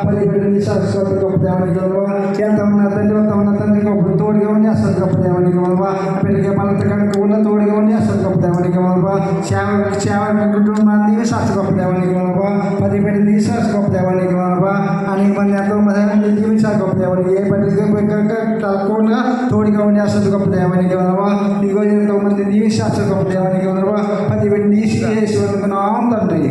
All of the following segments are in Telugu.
పరిపడి శాశ్వత గొప్ప దేవానికి ఎంత ఉన్న తండ్రి గొప్ప తోడుగా ఉండి అసలు గొప్ప దేవానికి పెరిగే బలత కనుక ఉన్న తోడుగా ఉండి అసలు గొప్ప దేవానికి సేవ కుటుంబాన్ని శాస్త్ర గొప్ప దేవానికి పరిపడి శాస్త్ర గొప్ప దేవానికి అనేక మంది ఎంతో మంది జీవించాలి గొప్ప దేవానికి ఏ పని కలకుండా తోడుగా ఉండి అసలు గొప్ప దేవానికి ఇదిగో ఎంతో మంది జీవి శాస్త్ర గొప్ప దేవానికి పరిపడి చేసి అనుకున్నాం తండ్రి.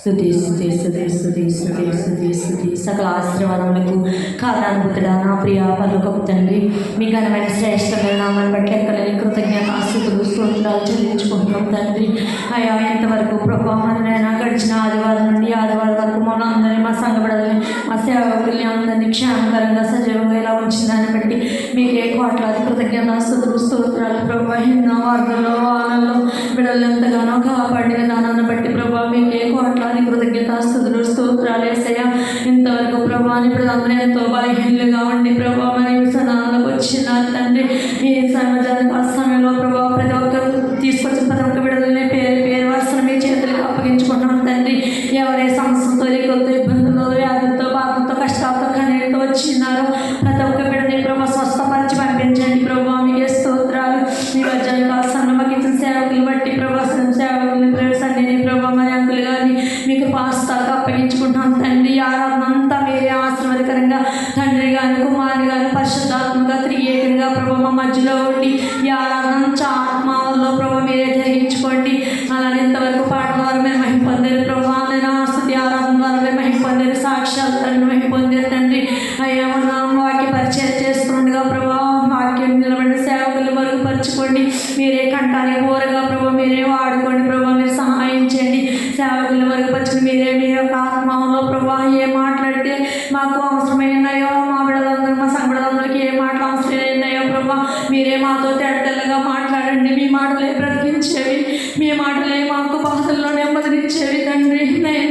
స్తుతి స్తుతి స్తుతి స్తుతి స్తుతి స్తుతి స్తుతి సకల ఆశీర్వాదములకు కారణానుభూతుడా నా ప్రియ పరలోకపు తండ్రి మీ ఘనమైన శ్రేష్టమైన నామాన్ని బట్టి ఎక్కలేని కృతజ్ఞతాస్తుతులు స్తోత్రాలు చెల్లించుకుంటున్నాం తండ్రి. అయ్యా ఎంతవరకు ప్రభావ మనైనా గడిచిన ఆదివారం నుండి ఆదివారం వరకు మన అందరినీ మా సంఘపడాలని మా సేవకుల్ని అందరినీ క్షేమకరంగా సజీవంగా ఇలా ఉంచిన దాన్ని బట్టి మీకే కోట్లాది కృతజ్ఞతాస్తుతులు స్తోత్రాలు ప్రభావ. ఎన్నో వార్తల్లో వానల్లో బిడ్డలు ఎంతగానో కాపాడిన దానాన్ని బట్టి ప్రభావ మీకే కోట్లాది కృతజ్ఞతాస్తుతులు స్తోత్రాలు యేసయ్యా. ఇంతవరకు ప్రభావాన్ని ప్రజలందరూ ఎంతో బలహీనులుగా ఉండి ప్రభావ మరి సనాలకు వచ్చిన తండ్రి ఈ సమాజానికి ఆ సమయంలో ప్రభావ ప్రతి ఒక్కరు తీసుకొచ్చిన ప్రతి ఒక్క బిడ్డలని పేరు వరుసన మీ చేతులకు అప్పగించుకుంటున్నాం తండ్రి. ఎవరే సమస్యలతో రేకులతో ఇబ్బందులతో వ్యాధులతో బాధలతో కష్టాలతో కన్నీళ్ళతో వచ్చినారో ప్రతి ఒక్క బిడ్డని ప్రభావ స్వస్థపరిచి పంపించండి ప్రభావ. మీకే స్తోత్రాలు. మీ రాజ్యానికి ఆసనం ఇచ్చిన సేవకులు బట్టి ప్రభావ సేవకుల్ని సన్నిధిని ప్రభావ మరి అంకులు గారిని మీకు పాస్తాలకు అప్పగించుకుంటాం తండ్రి. ఆరాధన అంతా మీరే ఆశీర్వాదకరంగా తండ్రి గారు కుమారుని గారు పరిశుద్ధాత్మగా త్రియేకంగా ప్రభావ మా మధ్యలో ఉండి ఈ ఆరాధన ఆత్మలో ప్రభావ మీరే జరిగించుకోండి. అలానే ఇంతవరకు పాటల ద్వారా మీరు మహిమ పొందారు ప్రభావ. స్థుతి ఆరాధన ద్వారా మీరు మహిమ పొందారు. సాక్షాత్ తండ్రి మహిమ పొందారు తండ్రి. అయ్యా మన వాక్య పరిచయం చేస్తుండగా ప్రభావ వాక్యం నిలబడిన సేవకులు మరుగుపరచుకోండి. మీరే కంటానికి ఓరగా ప్రభావ మీరే వాడుకోండి ప్రభావ. మీరు సహాయం చేయండి. సేవకులు మరుగుపరచుకుని మీరే మీ యొక్క ఆత్మలో ప్రభావ ఏ మాట్లాడితే మాకు అవసరమైనాయో మా బిడ్డలందరూ మా సంఘటనలకి ఏ మాటలు అవసరమైనాయో ప్రభావ మీరే మాతో తెడ్డలుగా మాట్లాడండి. మీ మాటలే బ్రతికించేవి, మీ మాటలే మాకు బాధల్లో నెమ్మదినిచ్చేవి తండ్రి.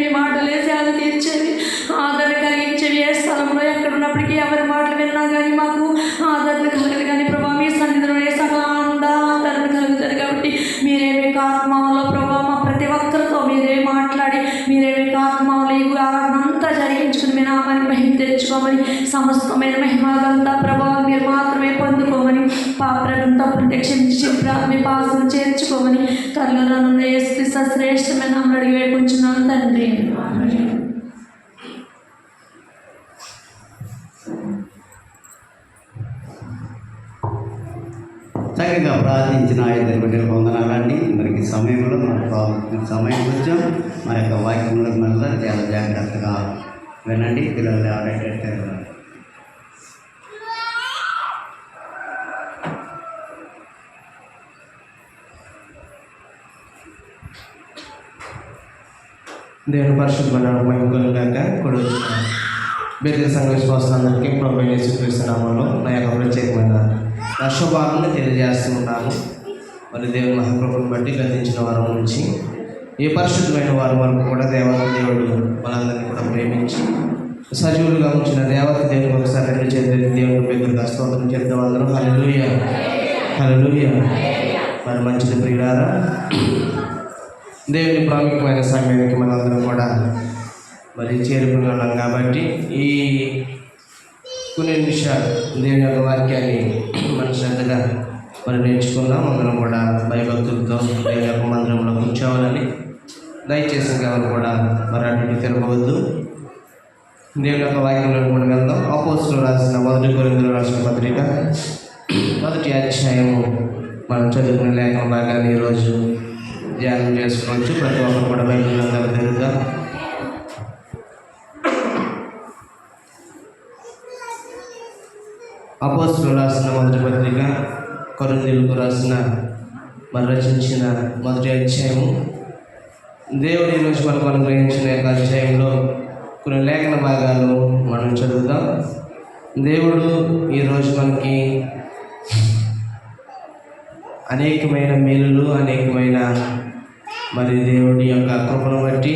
మీ మాటలే సేద తీర్చేవి, ఆదరణ కలిగించేవి. ఏ స్థలంలో ఎక్కడున్నప్పటికీ ఎవరి మాటలు విన్నా కానీ మాకు ఆదరణ కలగదు కానీ ప్రభావ మీ సన్నిధిలో సకల ఆదరణ కలుగుతుంది. కాబట్టి మీరే మీకు ఆత్మలో ప్రభావ మా ప్రతి ఒక్కరితో మీరే మాట్లాడి మీరే మీకు ఆత్మలో ఈ ఆరాధన అంతా జరిగించుకుని మీ నామాన్ని మహిమ తెచ్చుకోమని సమస్తమైన మహిమలంతా ప్రభావం మీరు మాత్రమే పొందుకోమని పాపంతా ప్రత్యక్షించి మీ పాసం చేర్చుకోమని త్వరలో యేసు శ్రేష్టమైన నామములో అడిగి వేడుకుంటున్నాను తండ్రి. చక్కగా ప్రార్థించిన ఇద్దరు బిడ్డలు వందనాలండి. అందరికీ సమయంలో మనకు సమయం కొంచెం మన యొక్క వాక్యంలో మళ్ళీ చాలా జాగ్రత్తగా వినండి. పిల్లలు ఎవరైతే దేవుని పరిశుద్ధమైన మహిమగాక కూడా బెర్రీ సంఘ విశ్వాసులందరికీ ప్రభువైన యేసుక్రీస్తు నామములో నా యొక్క ప్రత్యేకమైన శుభాలను తెలియజేస్తున్నాను. మరి దేవుని మహాప్రభుని బట్టి గతించిన వారం నుంచి ఈ పరిశుద్ధమైన వారం వరకు కూడా దేవుడు మనందరినీ కూడా ప్రేమించి సజీవులుగా ఉంచిన దేవునికి ఒకసారి రెండు చేతులు దేవుని పేరుగా స్తోత్రం చెప్తాం అందరూ. హల్లెలూయా హల్లెలూయా. మరి మంచిది ప్రియులారా, దేవుని ప్రాముఖ్యమైన సమయానికి మనందరం కూడా మరి చేరుకుని ఉన్నాం. కాబట్టి ఈ కొన్ని నిమిషాలు దేవుని యొక్క వాక్యాన్ని మన శ్రద్ధగా మరి నేర్చుకుందాం. అందరం కూడా భయభక్తులతో దేవుని యొక్క మందిరంలో కూర్చోవాలని దయచేసి ఎవరు కూడా మరి అటు తిరగవద్దు. దేవుని యొక్క వాక్యంలో మనం వెళ్దాం. అపోస్తలులు రాసిన 1 కొరింథీయులకు రాసిన పత్రిక 1వ అధ్యాయము మనం చదువుకునే లేఖన భాగాన్ని ఈరోజు ధ్యానం చేసుకోవచ్చు. ప్రతి ఒక్కరు కూడా బైబిల్ గ్రంథాలు తెరుద్దాం. అపోస్తలులు రాసిన 1వ పత్రిక కొరింథీయులకు రాసిన మరి రచించిన 1వ అధ్యాయము. దేవుడు ఈరోజు మనకు అనుగ్రహించిన యొక్క అధ్యాయంలో కొన్ని లేఖన భాగాలు మనం చదువుదాం. దేవుడు ఈరోజు మనకి అనేకమైన మేలులు, అనేకమైన మరి దేవుడి యొక్క కృపను బట్టి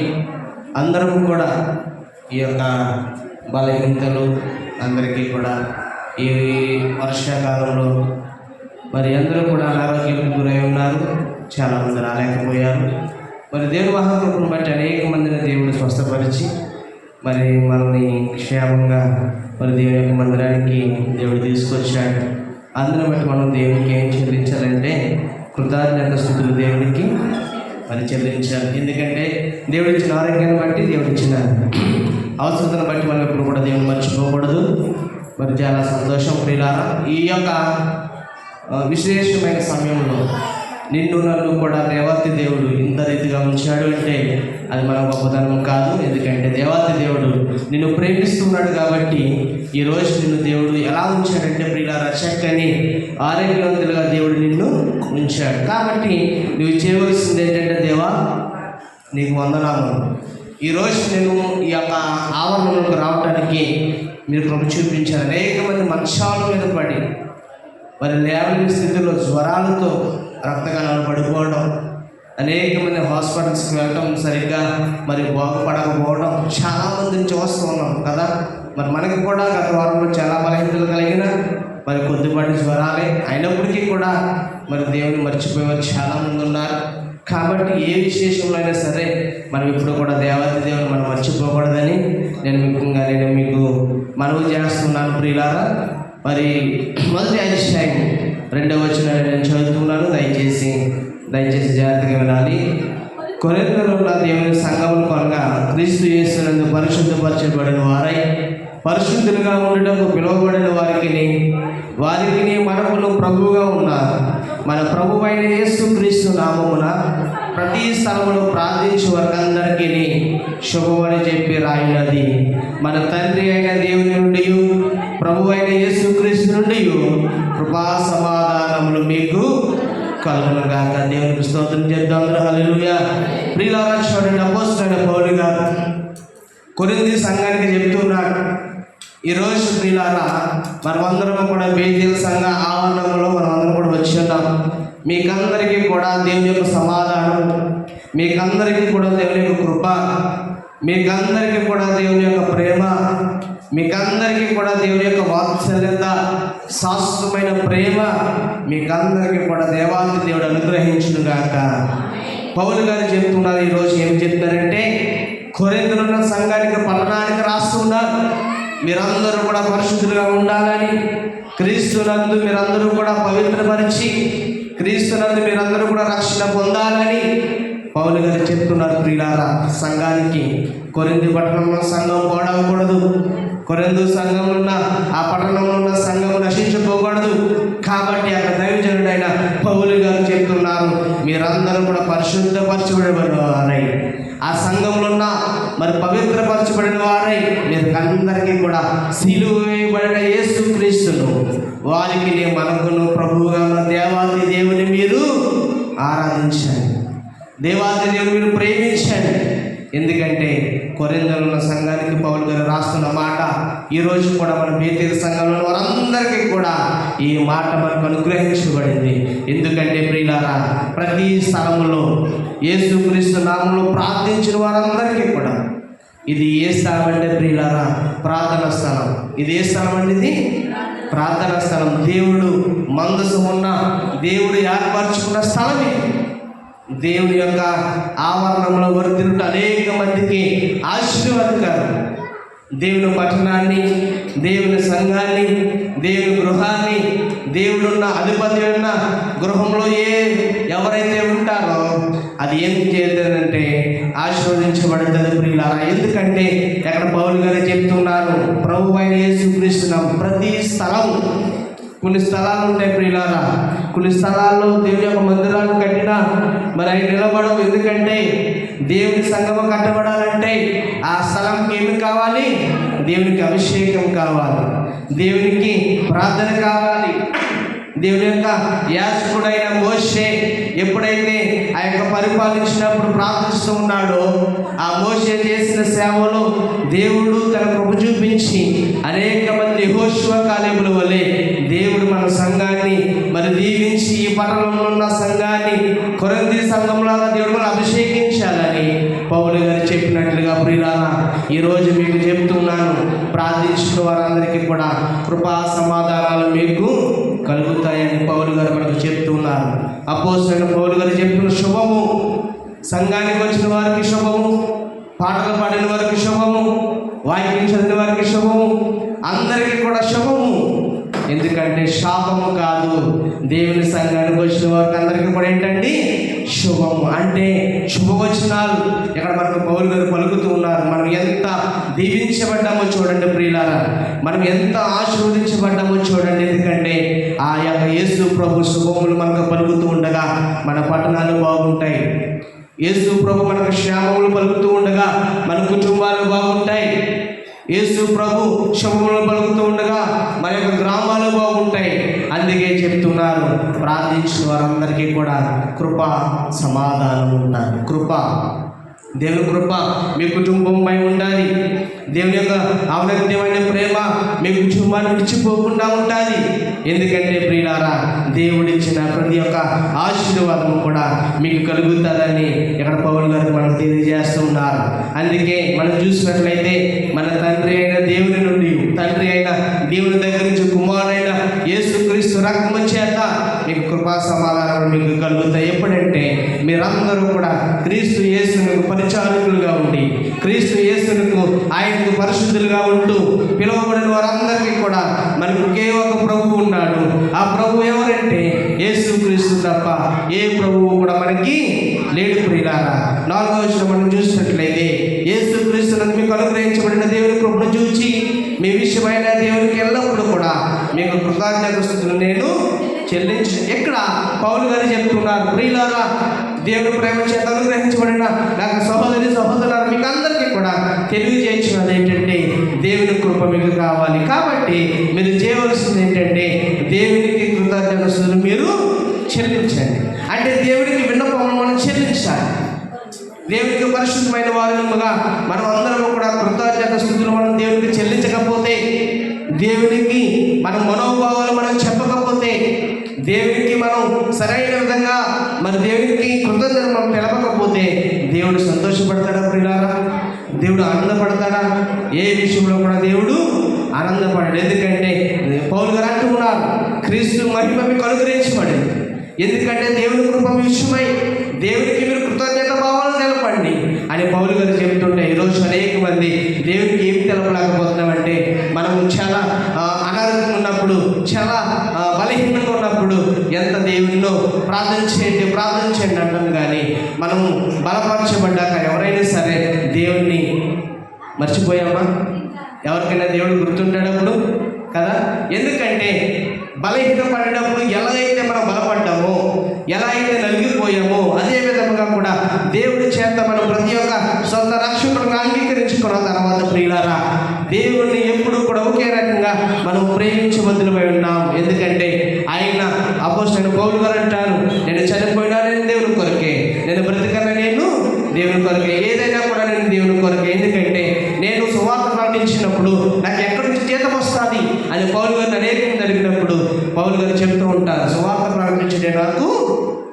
అందరం కూడా ఈ యొక్క బలహీనతలు అందరికీ కూడా ఈ వర్షాకాలంలో మరి అందరూ కూడా అనారోగ్యానికి గురై ఉన్నారు. చాలామంది రాలేకపోయారు. మరి దేవుని మహాకృపను బట్టి అనేక మందిని దేవుడు స్వస్థపరిచి మరి మనల్ని క్షేమంగా మరి దేవుని యొక్క మందిరానికి దేవుడు తీసుకొచ్చాడు. అందుని బట్టి మనం దేవునికి ఏం చెల్లించాలంటే కృతజ్ఞత స్తుతులు దేవునికి మరి చెల్లించాలి. ఎందుకంటే దేవుడు ఇచ్చిన ఆరోగ్యాన్ని బట్టి, దేవుడు ఇచ్చిన అవసరతను బట్టి మనం ఎప్పుడు కూడా దేవుని మర్చిపోకూడదు. మరి చాలా సంతోషం ప్రియులారా. ఈ యొక్క విశేషమైన సమయంలో నిన్ను నన్ను కూడా దేవాతి దేవుడు ఇంత రీతిగా ఉంచాడు అంటే అది మన గొప్పతనం కాదు. ఎందుకంటే దేవాతి దేవుడు నిన్ను ప్రేమిస్తున్నాడు కాబట్టి ఈరోజు నిన్ను దేవుడు ఎలా ఉంచాడంటే ప్రియులారా, చక్కని ఆరోగ్యవంతులుగా దేవుడు నిన్ను ఉంచాడు. కాబట్టి నువ్వు చేయవలసింది ఏంటంటే, దేవా నీకు వందనాలు. ఈరోజు నేను ఈ యొక్క ఆవరణలోకి రావడానికి మీరు కృప చూపించారు. అనేక మంది మంచాల మీద పడి మరి లేవని స్థితిలో జ్వరాలతో రక్తకణాలు పడిపోవడం, అనేక మంది హాస్పిటల్స్కి వెళ్ళడం, సరిగ్గా మరి బాగుపడకపోవడం చాలామందిని చూస్తూ ఉన్నాం కదా. మరి మనకి కూడా గత వారంలో చాలా బలహీనతలు కలిగిన మరి కొద్దిపాటి జ్వరాలే అయినప్పటికీ కూడా మరి దేవుని మర్చిపోయేవారు చాలామంది ఉన్నారు. కాబట్టి ఏ విశేషంలో అయినా సరే మనం ఇప్పుడు కూడా దేవాది దేవుని మనం మర్చిపోకూడదని నేను మీకు మనవి చేస్తున్నాను ప్రియులారా. మరి మొదటి అధ్యాయం 2వ వచనం నేను చదువుతున్నాను. దయచేసి జాగ్రత్తగా వినాలి. కొరింథీయులలో ఉన్న దేవుని సంఘమును కొనగా క్రీస్తు యేసునందు పరిశుద్ధపరచబడిన వారై పరిశుద్ధులుగా ఉండటకు పిలువబడిన వారికి మనకును ప్రభువుగా ఉన్న మన ప్రభువైన యేసు క్రీస్తు నామమున ప్రతి స్థలములో ప్రార్థించే వారందరికీ శుభమని చెప్పి రాయినది. మన తండ్రి అయిన దేవుని నుండి ప్రభువైన యేసు క్రీస్తు నుండి కృపా సమాధానములు మీకు కలుగునుగాక. దేవునికి స్తోత్రం చేద్దాం. హల్లెలూయా. ప్రియులారా, చూడండి, అపోస్తలుడైన పౌలు గారు కొరింథీ సంఘానికి చెప్తున్నాడు. ఈరోజు ప్రియులారా, మనమందరం కూడా బేతేలు సంఘ ఆవరణంలో మనమందరం కూడా వచ్చి ఉన్నాం. మీకందరికీ కూడా దేవుని యొక్క సమాధానం, మీకందరికీ కూడా దేవుని యొక్క కృప, మీకందరికీ కూడా దేవుని యొక్క ప్రేమ, మీకందరికీ కూడా దేవుని యొక్క వాత్సల్యత, శాశ్వతమైన ప్రేమ మీకందరికీ కూడా దేవాది దేవుడు అనుగ్రహించునుగాక. పౌలు గారు చెప్తున్నారు. ఈరోజు ఏం చెప్తారంటే, కొరింథీలో ఉన్న సంఘానికి పట్టణానికి రాస్తున్నారు. మీరందరూ కూడా పరిశుద్ధులుగా ఉండాలని, క్రీస్తునందు మీరందరూ కూడా పవిత్రపరిచి, క్రీస్తునందు మీరందరూ కూడా రక్షణ పొందాలని పౌలు గారు చెప్తున్నారు. ప్రియులారా, సంఘానికి కొరింథీ పట్టణంలో సంఘం పాడవకూడదు. కొరింథీ సంఘం ఉన్న ఆ పట్టణంలో ఉన్న సంఘం నశించిపోకూడదు. కాబట్టి అక్కడ దైవజనుడైన పౌలు గారు చెప్తున్నారు, మీరందరూ కూడా పరిశుద్ధపరచబడిన వారై, ఆ సంఘంలో ఉన్న మరి పవిత్రపరచబడిన వారై, మీరు అందరికీ కూడా సిలువ వేయబడిన యేసు క్రీస్తును వారికి మనకును ప్రభువుగా ఉన్న దేవాది దేవుని మీరు ఆరాధించండి. దేవాది దేవుని మీరు ప్రేమించండి. ఎందుకంటే కొరింథీలో ఉన్న సంఘానికి పౌలు గారు రాస్తున్న మాట ఈరోజు కూడా మన బేతేలు సంఘంలో వారందరికీ కూడా ఈ మాట మనకు అనుగ్రహించబడింది. ఎందుకంటే ప్రియులారా, ప్రతి స్థలంలో యేసుక్రీస్తు నామంలో ప్రార్థించిన వారందరికీ కూడా ఇది ఏ స్థలం అంటే ప్రియులారా, ప్రార్థన స్థలం. ఇది ఏ స్థలం అంటే ఇది ప్రార్థన స్థలం. దేవుడు మందసం ఉన్న, దేవుడు ఏర్పరచుకున్న స్థలమే. దేవుని యొక్క ఆవరణంలో వర్తిల్లుట అనేక మందికి ఆశీర్వాదకరం. దేవుని పట్టణాన్ని, దేవుని సంఘాన్ని, దేవుని గృహాన్ని, దేవుడున్న అధిపతి ఉన్న గృహంలో ఎవరైతే ఉంటారో అది ఏం చేద్దంటే ఆశీర్వదించబడుతుంది ప్రియులారా. ఎందుకంటే ఎక్కడ పౌలు గారు చెప్తున్నారు, ప్రభువైన యేసుక్రీస్తు ప్రతి స్థలం, కొన్ని స్థలాలు ఉంటాయి ప్రియులారా, కొన్ని స్థలాల్లో దేవుని యొక్క మందిరాలు కట్టినా మరి అవి నిలబడవు. ఎందుకంటే దేవుని సంఘము కట్టబడాలంటే ఆ స్థలంకి ఏమి కావాలి? దేవునికి అభిషేకం కావాలి, దేవునికి ప్రార్థన కావాలి. దేవుని యొక్క యాజకుడైన మోషే ఎప్పుడైతే ఆ యొక్క పరిపాలించినప్పుడు ప్రార్థిస్తూ ఉన్నాడో, ఆ మోషే చేసిన సేవలో దేవుడు తన కృప చూపించి అనేక మంది యెహోషువ కాలేబుల వలె దేవుడు మన సంఘాన్ని మరి దీవించి ఈ పట్టణంలో ఉన్న సంఘాన్ని కొరింథీ సంఘంలాగా దేవుడు మనం అభిషేకించాలని పౌలు గారు చెప్పినట్లుగా ప్రియులారా, ఈరోజు మీకు చెప్తున్నాను, ప్రార్థించిన వారందరికీ కూడా కృపా సమాధానాలు మీకు కలుగుతాయని పౌలు గారు మనకు చెప్తున్నారు. అపోస్తలుడైన పౌలు గారు చెప్తున్న శుభము, సంఘానికి వచ్చిన వారికి శుభము, పాటలు పాడిన వారికి శుభము, వాక్యం చదివిన వారికి శుభము, అందరికీ కూడా శుభము. ఎందుకంటే శాపము కాదు, దేవుని సంఘానికి వచ్చిన వారికి అందరికీ కూడా ఏంటండి శుభము. అంటే శుభవచనాలు ఇక్కడ మనకు పౌలు గారు పలుకుతూ ఉన్నారు. మనం ఎంత దీవించబడ్డామో చూడండి ప్రియులారా, మనం ఎంత ఆశీర్వదించబడ్డామో చూడండి. ఎందుకంటే ఆ యొక్క యేసు ప్రభు శుభములు మనకు పలుకుతూ ఉండగా మన పట్టణాలు బాగుంటాయి. యేసు ప్రభు మనకు క్షేమములు పలుకుతూ ఉండగా మన కుటుంబాలు బాగుంటాయి. యేసు ప్రభు శుభములు పలుకుతూ ఉండగా మన యొక్క గ్రామాలు బాగుంటాయి. అందుకే చెప్తున్నారు, ప్రార్థించిన వారందరికీ కూడా కృప సమాధానం ఉండాలి. కృప, దేవుని కృప మీ కుటుంబంపై ఉండాలి. దేవుని యొక్క ఔన్నత్యమైన ప్రేమ మీ కుటుంబాన్ని విడిచిపోకుండా ఉండాలి. ఎందుకంటే ప్రియులారా, దేవుడిచ్చిన ప్రతి ఒక్క ఆశీర్వాదము కూడా మీకు కలుగుతుందని ఇక్కడ పౌలు గారు మనకు తెలియజేస్తున్నారు. అందుకే మనం చూసినట్లయితే మన తండ్రి అయిన దేవుని నుండి, తండ్రి అయిన దేవుని దగ్గర నుంచి కుమారుడైన యేసుక్రీస్తు రక్తము చేత మీకు కృపా సమాధానం మీకు కలుగుతాయి. ఎప్పుడంటే మీరందరూ కూడా క్రీస్తు యేసునకు పరిచారకులుగా ఉండి, క్రీస్తు యేసునకు ఆయనకు పరిశుద్ధులుగా ఉంటూ పిలువబడిన వారందరికీ కూడా మనకు ఒకే ఒక ప్రభువు ఉన్నాడు. ఆ ప్రభువు ఎవరంటే యేసుక్రీస్తు తప్ప ఏ ప్రభువు కూడా మనకి లేడు. ప్రియులారా, 4వ వచనం మనం చూసినట్లయితే, యేసుక్రీస్తునందు మీకు అనుగ్రహించబడిన దేవుని కృపను చూచి మీ విషయమైన దేవునికి ఎల్లప్పుడూ కూడా మీకు కృతజ్ఞతాస్తుతులు నేను చెల్లించు. ఎక్కడ పౌలు గారు చెప్తున్నారు, ప్రియులారా, దేవుని ప్రేమ చేత అనుగ్రహించబడిన నాకు సహోదరి సహోదరులారా, మీకు అందరికీ కూడా తెలియజేస్తున్నది ఏంటంటే దేవుని కృప మీకు కావాలి. కాబట్టి మీరు చేయవలసింది ఏంటంటే దేవునికి కృతజ్ఞతాస్తుతులు మీరు చెల్లించండి. అంటే దేవునికి విన్నపమును మనం చెల్లించాలి. దేవునికి పరిశుద్ధమైన వారుగా మనం అందరం కూడా కృతజ్ఞతాస్తుతులు మనం దేవునికి చెల్లించకపోతే, దేవునికి మన మనోభావాలు మనం చెప్పకపోతే, దేవునికి మనం సరైన విధంగా మరి దేవునికి కృతజ్ఞతలు మనం తెలపకపోతే దేవుడు సంతోషపడతాడా ప్రియులారా? దేవుడు ఆనందపడతాడా? ఏ విషయంలో కూడా దేవుడు ఆనందపడాడు. ఎందుకంటే పౌలు గారు అంటూ ఉన్నారు, క్రీస్తు మహిమ మీకు అనుగ్రహించబడింది. ఎందుకంటే దేవుని కృప విషయమై దేవునికి మీరు కృతజ్ఞత భావాలను తెలపండి అని పౌలు గారు చెబుతుంటే, ఈరోజు అనేక మంది దేవునికి ఏమి తెలపలేకపోతున్నామంటే, మనము చాలా అనారోగ్యంగా ఉన్నప్పుడు, చాలా బలహీనంగా ఉన్నప్పుడు ఎంత దేవునిలో ప్రార్థన చేయండి అంటాం. కానీ మనము బలపరచబడ్డాక ఎవరైనా సరే దేవుణ్ణి మర్చిపోయామా? ఎవరికైనా దేవుడు గుర్తుంటాడప్పుడు కదా? ఎందుకంటే బలహీనం పడినప్పుడు ఎలా అయితే మనం బలపడ్డామో, ఎలా అయితే నలిగిపోయామో, అదే విధంగా కూడా దేవుడి చేత మనం ప్రతి ఒక్క సొంత రక్షకుడుగా అంగీకరించుకున్న తర్వాత ప్రియులారా, దేవుడిని ఎప్పుడు కూడా ఒకే రకంగా మనం ప్రేమించబద్దులమై ఉన్నాం. ఎందుకంటే ఆయన అపోస్తలుడైన పౌలు గారు అంటారు, నేను చనిపోయినా నేను దేవుని కొరకే, నేను బ్రతికన్నా నేను దేవుని కొరకే, ఏదైనా కూడా నేను దేవుని కొరకే. ఎందుకంటే నేను సువార్త ప్రకటించినప్పుడు నాకు ఎక్కడి నుంచి జీతం వస్తుంది అని పౌలు గారిని అనేకం జరిగినప్పుడు పౌలు గారు చెప్తూ ఉంటారు, సువార్త ప్రకటించే నాకు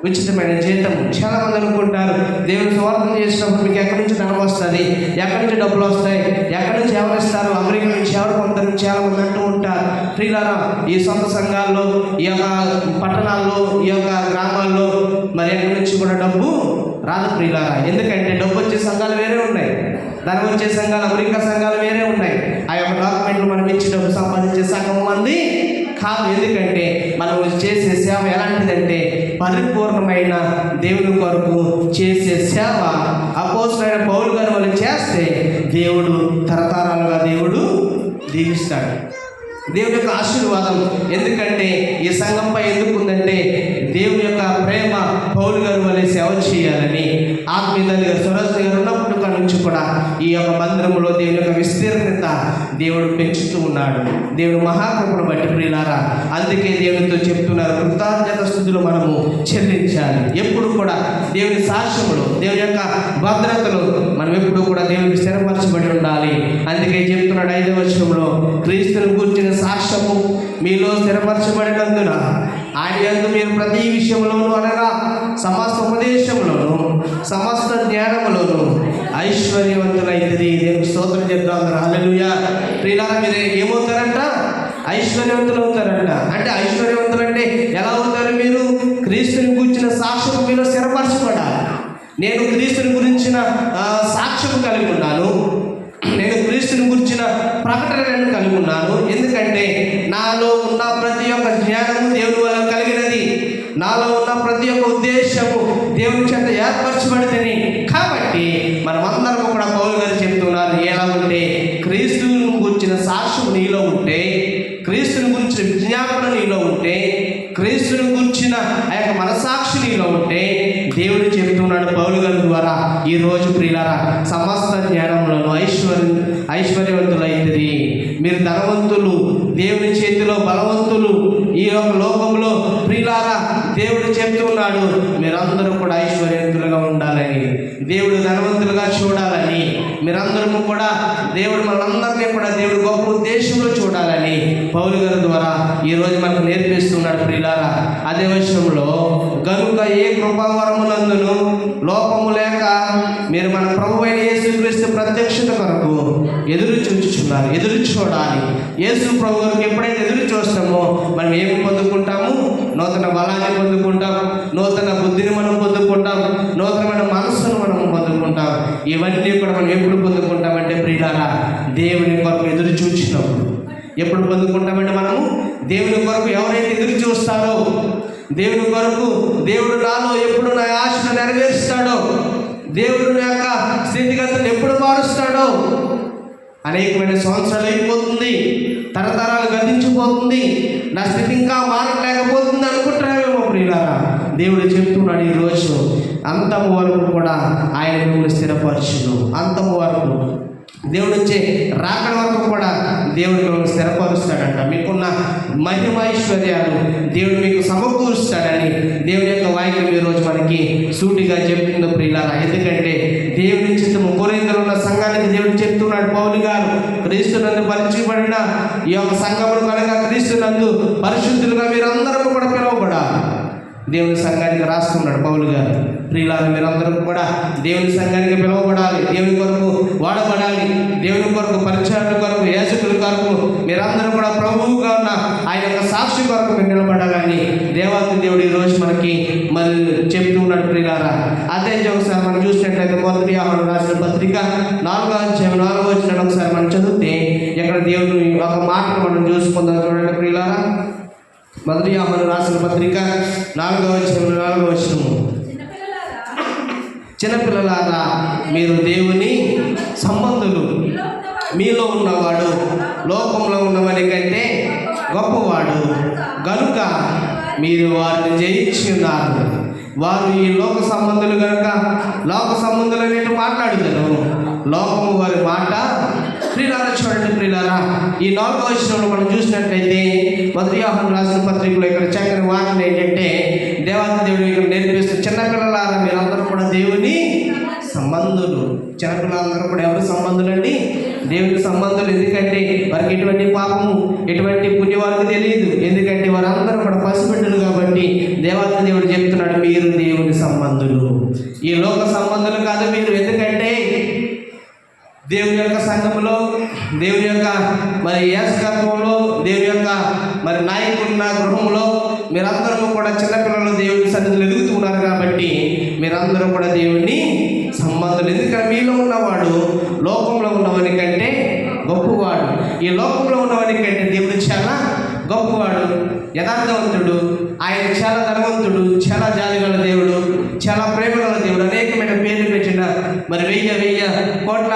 ఉచితమైన జీతం. చాలామంది అనుకుంటారు, దేవుని సువార్తం చేసినప్పుడు మీకు ఎక్కడి నుంచి ధనం వస్తుంది, ఎక్కడి నుంచి డబ్బులు వస్తాయి, ఎక్కడి నుంచి ఎవరు ఇస్తారు, అమెరికా నుంచి ఎవరు పొందుతారు చాలామంది అంటూ ఉంటారు. ప్రియులారా, ఈ సొంత సంఘాల్లో, ఈ యొక్క పట్టణాల్లో, ఈ యొక్క గ్రామాల్లో మరి ఎక్కడి నుంచి కూడా డబ్బు రాదు ప్రియులారా. ఎందుకంటే డబ్బు వచ్చే సంఘాలు వేరే ఉన్నాయి, ధనం వచ్చే సంఘాలు, అమెరికా సంఘాలు వేరే ఉన్నాయి. ఆ యొక్క డాక్యుమెంట్లు మనం ఇచ్చి డబ్బు సంపాదించే సంఘం మంది కాదు. ఎందుకంటే మనం చేసే సేవ ఎలాంటిదంటే పరిపూర్ణమైన దేవుని కొరకు చేసే సేవ. అపోస్తలుడైన పౌలు గారు వాళ్ళు చేస్తే దేవుడు తరతరాలుగా దేవుడు దీవిస్తాడు. దేవుని యొక్క ఆశీర్వాదం ఎందుకంటే ఈ సంఘంపై ఎందుకు ఉందంటే, దేవుని యొక్క ప్రేమ పౌలు గారు వలె సేవ చేయాలని ఆత్మీయ గారు సురజ్ గారు ఉన్నప్పుడు నుంచి కూడా ఈ యొక్క మందిరంలో దేవుని యొక్క విస్తీర్ణత దేవుడు పెంచుతూ ఉన్నాడు. దేవుని మహాకృపను బట్టి ప్రియులారా, అందుకే దేవునితో చెప్తున్నారు, కృతజ్ఞతాస్తుతులు మనము చెల్లించాలి. ఎప్పుడు కూడా దేవుని సాక్ష్యములు, దేవుని యొక్క భద్రతలు మనం ఎప్పుడు కూడా దేవునికి స్థిరపరచబడి ఉండాలి. అందుకే చెప్తున్నాడు 5వ వచనంలో, క్రీస్తుని గూర్చిన సాక్ష్యము మీలో స్థిరపరచబడినందున ఆయన యందు మీరు ప్రతి విషయంలోనూ అనగా సమస్త ఉపదేశంలోను సమస్త జ్ఞానములోను ఐశ్వర్యవంతులైతే దేవునికి స్తోత్రం చెప్తా ఉన్నారు. హల్లెలూయా. ప్రియులారా, మీరు ఏమవుతారంట? ఐశ్వర్యవంతులు అవుతారంట. అంటే ఐశ్వర్యవంతులు అంటే ఎలా అవుతారు? మీరు క్రీస్తుని గురించిన సాక్ష్యం మీలో స్థిరపరచబడాలి. నేను క్రీస్తుని గురించిన సాక్ష్యం కలిగి ఉన్నాను, నేను క్రీస్తుని గురించిన ప్రకటనను కలిగి ఉన్నాను. ఎందుకంటే నాలో ఉన్న ప్రతి ఒక్క జ్ఞానము దేవుని వల్ల కలిగినది, నాలో ఉన్న ప్రతి ఒక్క ఉద్దేశము దేవుని చేత ఏర్పరచబడితేనే. కాబట్టి మనమందరం కూడా పౌలు గారు చెప్తున్నారు, ఎలా ఉంటే క్రీస్తుని గురించిన సాక్ష్యం నీలో ఉంటే, క్రీస్తుని గురించిన విజ్ఞాపన నీలో ఉంటే, క్రీస్తుని గురించిన ఆ యొక్క మనసాక్షి నీలో ఉంటే, దేవుడు చెబుతున్నాడు పౌలు గారి ద్వారా, ఈరోజు ప్రియులారా సమస్త జ్ఞానంలోనూ ఐశ్వర్యవంతులైతే మీరు ధనవంతులు, దేవుని చేతిలో బలవంతులు. ఈ యొక్క లోకంలో ప్రియులారా దేవుడు చెప్తున్నాడు, మీరందరూ కూడా ఐశ్వర్యవంతులుగా ఉండాలని, దేవుడు ధనవంతులుగా చూడాలని, మీరందరూ కూడా దేవుడు మనందరినీ కూడా దేవుడు గొప్ప ఉద్దేశంలో చూడాలని పౌలు గారి ద్వారా ఈరోజు మనకు నేర్పిస్తున్నాడు. ప్రియులారా అదే విషయంలో గనుక ఏ కృపావరములందును లోపము లేక మీరు మన ప్రభు అయిన యేసుక్రీస్తు ప్రత్యక్షత కొరకు ఎదురు చూచుచున్నారు. ఎదురు చూడాలి. యేసు ప్రభు గారికి ఎప్పుడైతే ఎదురు చూస్తామో మనం ఏమి పొందుకుంటాము? నూతన బలాన్ని పొందుకుంటాం, నూతన బుద్ధిని మనం పొందుకుంటాం, నూతనమైన మనస్సును మనం పొందుకుంటాం. ఇవన్నీ కూడా మనం ఎప్పుడు పొందుకుంటామంటే ప్రియులారా దేవుని కొరకు ఎదురు చూచినప్పుడు. ఎప్పుడు పొందుకుంటామంటే మనము దేవుని కొరకు ఎవరైతే ఎదురు చూస్తారో, దేవుని కొరకు దేవుడు నాలో ఎప్పుడు నా ఆశను నెరవేరుస్తాడో, దేవుడు నా యొక్క స్థితిగతులను ఎప్పుడు మారుస్తాడో. అనేకమైన సంవత్సరాలు అయిపోతుంది, తరతరాలు గతించిపోతుంది, నా స్థితి ఇంకా మారలేకపోతుంది అనుకుంటున్నామేమో ప్రియులారా. దేవుడు చెప్తున్నాడు ఈరోజు అంతము వరకు కూడా ఆయన మిమ్మల్ని స్థిరపరచును. అంతము వరకు దేవుడు వచ్చే రాకడ వరకు కూడా దేవుడు మిమ్మల్ని స్థిరపరుస్తాడంట. మీకున్న మహిమైశ్వర్యాలు దేవుడు మీకు సమకూరుస్తాడని దేవుని యొక్క వాక్యం ఈరోజు మనకి సూటిగా చెప్తుంది ప్రియులారా. ఎందుకంటే దేవుని చిత్తము కొరింథీలో ఉన్న సంఘానికి దేవుడు చెప్తున్నాడు పౌలు గారు, క్రీస్తునందు పరిచయబడిన ఈ యొక్క సంఘమును కనుక క్రీస్తునందు పరిశుద్ధులుగా మీరందరూ కూడా పిలువబడాలి. దేవుని సంఘానికి రాస్తున్నాడు పౌలు గారు. ప్రియులారా మీరందరూ కూడా దేవుని సంఘానికి పిలువబడాలి, దేవుని కొరకు వాడబడాలి, దేవుని కొరకు పరిచయాల కొరకు యాజకుల కొరకు మీరందరూ కూడా ప్రభువుగా ఉన్న ఆయన యొక్క సాక్షి కొరకు మీరు నిలబడాలని దేవాది దేవుడు ఈరోజు మనకి మరి చెప్తున్నాడు ప్రియులారా. అదే ఒకసారి మనం చూసినట్లయితే మొదటి యోహాను రాసిన పత్రిక 4వ అధ్యాయం 4వ వచనం ఒకసారి మనం చదివితే ఇక్కడ దేవుని ఒక మాటను మనం చూసుకుందాం. చూడండి ప్రియులారా, మొదటి యోహాను రాసిన పత్రిక 4వ అధ్యాయం 4వ వచనము. చిన్నపిల్లలారా మీరు దేవుని సంబంధులు, మీలో ఉన్నవాడు లోకంలో ఉన్నవాడి కంటే గొప్పవాడు గనుక మీరు వారిని జయించి ఉన్నారు. వారు ఈ లోక సంబంధులు కనుక లోక సంబంధులు అనేవి మాట్లాడుతారు, లోకము వారి మాట. ప్రియులారా చూడండి ప్రియులారా, ఈ 4వ వచనంలో మనం చూసినట్లయితే మొదటి యోహాను రాసిన పత్రికలో ఇక్కడ చక్కని వాక్యం ఏంటంటే దేవాది దేవుడు ఇక్కడ నేర్పిస్తూ, చిన్నపిల్లలారా మీరందరూ కూడా దేవుని సంబంధులు. చిన్నపిల్లలందరూ కూడా ఎవరి సంబంధులు అండి? దేవుని సంబంధులు. ఎందుకంటే వారికి ఎటువంటి పాపము ఎటువంటి పుణ్యం వారికి తెలియదు, ఎందుకంటే వారందరూ కూడా పసిబిడ్డలు కాబట్టి దేవాది దేవుడు చెప్తున్నాడు మీరు దేవుని సంబంధులు, ఈ లోక సంబంధులు కాదు మీరు. ఎందుకంటే దేవుని యొక్క సంఘంలో, దేవుని యొక్క మరి యాజకత్వంలో, దేవుని యొక్క మరి నాయకున్న గృహంలో మీరందరూ కూడా చిన్నపిల్లలు దేవుని సన్నిధిలో ఎదుగుతున్నారు కాబట్టి మీరందరూ కూడా దేవుని సంబంధులు. ఎందుకంటే మీలో ఉన్నవాడు లోకంలో ఉన్నవాని కంటే గొప్పవాడు. ఈ లోకంలో ఉన్నవాని కంటే దేవుడు చాలా గొప్పవాడు, యథార్థవంతుడు, ఆయన చాలా ధనవంతుడు, చాలా జాలిగల దేవుడు, చాలా ప్రేమగల దేవుడు. అనేకమైన పేర్లు పెట్టిన మరి 1000 కోట్ల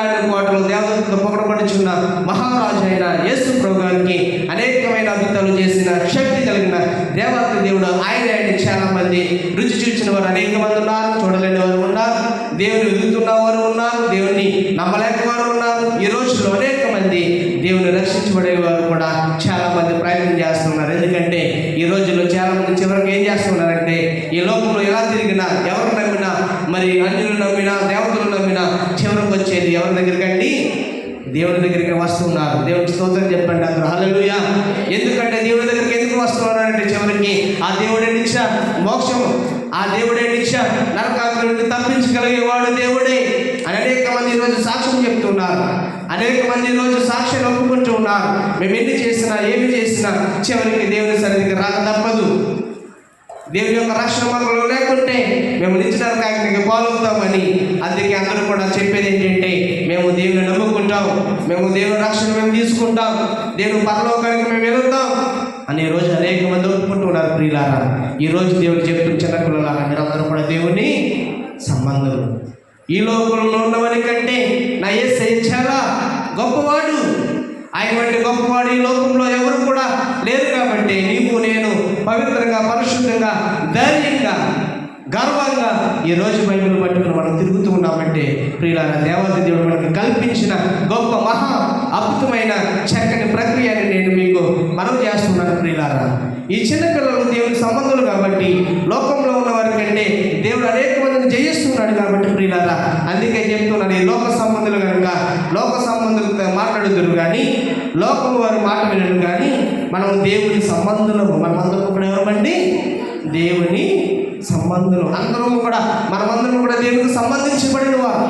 దేవతలతో పొగడబడుచున్న మహారాజు అయిన యేసు ప్రభు గారికి అనేకమైన అద్భుతాలు చేసిన శక్తి కలిగిన దేవాతి దేవుడు ఆయన. చాలా మంది రుచి చూసిన వారు అనేక మంది ఉన్నారు, చూడలేని వారు ఉన్నారు, దేవుని వెతుకుతున్న వారు ఉన్నారు, దేవుని నమ్మలేక వారు ఉన్నారు. ఈ రోజుల్లో అనేక మంది దేవుని రక్షించబడేవారు కూడా చాలా మంది ప్రయత్నం చేస్తున్నారు. ఎందుకంటే ఈ రోజుల్లో చాలా మంది చివరికి ఏం చేస్తున్నారంటే ఈ లోకంలో ఎలా తిరిగినా, ఎవరు నమ్మినా, మరి అన్యులు నమ్మినా, దేవతలు నమ్మినా చివరికి వచ్చేది ఎవరి దగ్గరికండి? దేవుని దగ్గరికి వస్తున్నారు. దేవునికి స్తోత్రం చెప్పండి అందరూ హల్లెలూయా. ఎందుకంటే దేవుని దగ్గరికి ఎందుకు వస్తున్నారంటే చివరికి ఆ దేవుడే నిత్య మోక్షం, ఆ దేవుడే నిత్య నరకాగ్ని నుండి తప్పించగలిగేవాడు దేవుడే అని అనేక మంది ఈరోజు సాక్ష్యం చెప్తున్నారు. అనేక మంది ఈరోజు సాక్ష్యం ఒప్పుకుంటూ ఉన్నారు. మేము ఎన్ని చేసినా ఏమి చేసినా చివరికి దేవుని సన్నిధికి రాక తప్పదు. దేవుని యొక్క రక్షణ మనలో లేకుంటే మేము నిత్యనరకానికి పాల్గొతామని. అందుకే అందరూ కూడా చెప్పేది ఏంటంటే, మేము దేవుని నమ్ముకుంటాం, మేము దేవుని రక్షణ మేము తీసుకుంటాం, దేవుని పరలోకానికి మేము వెళుతాం అని ఈరోజు అనేక మంది ఒప్పుకుంటున్నారు. ప్రియులారా, ఈరోజు దేవుడు చెప్తున్న చిన్నపిల్లలాగా మీరందరూ కూడా దేవుని సంబంధులు. ఈ లోకంలో ఉన్నవాని కంటే నా యేసయ్య చాలా గొప్పవాడు. ఆయన వంటి గొప్పవాడు ఈ లోకంలో ఎవరు కూడా లేరు. కాబట్టి నీవు నేను పవిత్రంగా, పరిశుద్ధంగా, ధైర్యంగా, గర్వంగా ఈరోజు బైబిల్ పట్టుకుని మనం తిరుగుతూ ఉన్నామంటే ప్రియులారా, దేవాది దేవుడు మనకు కల్పించిన గొప్ప మహా అద్భుతమైన చక్కని ప్రక్రియని నేను మీకు మనవి చేస్తున్నాను. ప్రియులారా, ఈ చిన్నపిల్లలు దేవుని సంబంధులు కాబట్టి లోకంలో ఉన్న వారి కంటే దేవుడు అనేక మందిని జయిస్తున్నాడు. కాబట్టి ప్రియులారా, అందుకే చెప్తున్నాను, ఈ లోక సంబంధులు కనుక లోక సంబంధులతో మాట్లాడుతురు కానీ లోకం వారి మాట వినడు. కానీ మనం దేవుని సంబంధులము. మనమందరం కూడా ఎవరమండి? దేవుని సంబంధులు. అందరము కూడా మనమందరం కూడా దేవునికి సంబంధించబడిన వారు.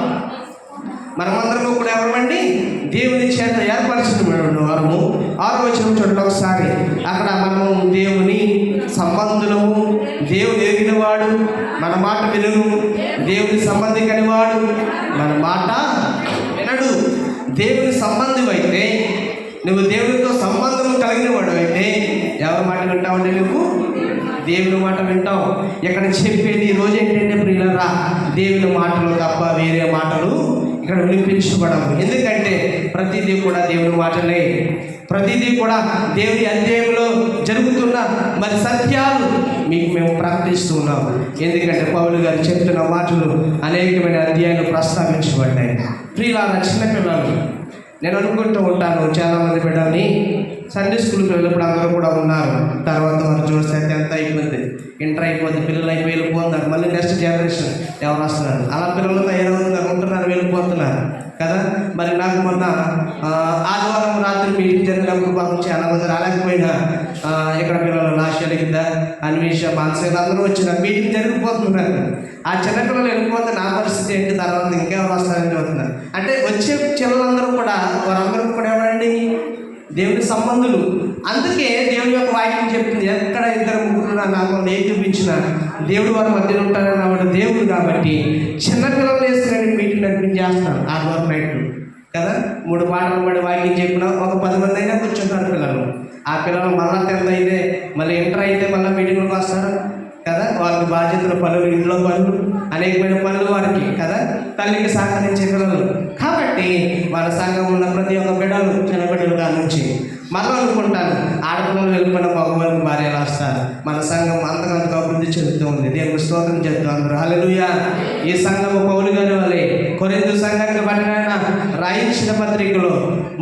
మనమందరము కూడా ఎవరమండి? దేవుని చేత ఏర్పరచిన వారము. 6వ వచనం చూడండి ఒకసారి. అక్కడ మనము దేవుని సంబంధులము. దేవుడు ఎరిగిన వాడు మన మాట వినడు. దేవుని సంబంధి కానివాడు మన మాట వినడు. దేవుని సంబంధం అయితే, నువ్వు దేవునితో సంబంధం కలిగిన వాడు అయితే ఎవరి మాట వింటావంటే నువ్వు దేవుని మాట వింటావు. ఇక్కడ చెప్పేది ఈరోజు ఏంటంటే ప్రియులారా, దేవుని మాటలు తప్ప వేరే మాటలు ఇక్కడ వినిపించబడవు. ఎందుకంటే ప్రతిదీ కూడా దేవుని మాటలే. ప్రతిదీ కూడా దేవుని అధ్యాయంలో జరుగుతున్న మరి సత్యాలు మీకు మేము ప్రకటిస్తూ ఉన్నాము. ఎందుకంటే పౌలు గారు చెప్తున్న మాటలు అనేకమైన అధ్యాయాలు ప్రస్తావించబడ్డాయి. ప్రియులారా, చిన్నపిల్లలు నేను అనుకుంటూ ఉంటాను, చాలామంది బిడ్డల్ని సండే స్కూల్కి వెళ్ళినప్పుడు అందరూ కూడా ఉన్నారు. తర్వాత వారు చూస్తే 10th అయిపోయింది, ఇంటర్ అయిపోతుంది, పిల్లలు అయిపోయి వెళ్ళిపోతున్నారు. మళ్ళీ నెక్స్ట్ జనరేషన్ ఎవరు వస్తున్నారు? అలా పిల్లలు తయారవుతున్నారు, ఉంటున్నారు, వెళ్ళిపోతున్నారు కదా. మరి నాకు మొన్న ఆదివారం రాత్రి మీటింగ్ జరిగినప్పుడు పాపం చాలా మంది రాలేకపోయినా ఇక్కడ పిల్లలు లాస్యలిగిద్దా అన్వేష మానసిక అందరూ వచ్చిన మీటింగ్ జరిగిపోతున్నారు. ఆ చిన్నపిల్లలు వెళ్ళిపోతే నా పరిస్థితి ఏంటి? తర్వాత ఇంకెవరు వస్తారని చెబుతున్నారు. అంటే వచ్చే పిల్లలందరూ కూడా వారందరూ కూడా ఎవరండి? దేవుని సంబంధులు. అందుకే దేవుని యొక్క వాక్యం చెప్తుంది, ఎక్కడ 2-3 నా నామమున ఏకీభవించిన దేవుడు వారి మధ్యలో ఉంటారని వాడు దేవుడు. కాబట్టి చిన్నపిల్లలు వేస్తున్న మీటింగ్ నడిపించేస్తాను ఆదివారం నైట్ కదా. 3 పాటలు పడి వాక్యం చెప్పిన ఒక 10 మంది అయినా కూర్చుంటారు పిల్లలు. ఆ పిల్లలు మళ్ళీ 10th అయితే, మళ్ళీ ఇంటర్ అయితే మళ్ళీ మీటింగ్లకు వస్తారు కదా. వాళ్ళకి బాధ్యతలు, పనులు, ఇంట్లో పనులు, అనేకమైన పనులు వారికి కదా. తల్లికి సహకరించే పిల్లలు కాబట్టి వాళ్ళ సంఘం ఉన్న ప్రతి ఒక్క బిడ్డలు, చిన్న బిడ్డలు కాడ నుంచి మనం అనుకుంటాను, ఆడపిల్లలు వెళ్ళిపోయిన మగవాళ్ళకి భార్యలు వస్తారు. మన సంఘం అంతకంతగా అభివృద్ధి చెందుతూ ఉంది. దేవుని స్తోత్రం చెప్తూ అందరూ హల్లెలూయా. ఈ సంఘము పౌలు గారి వలె కొరింథు సంఘానికి పట్టిన రాయించిన పత్రికలో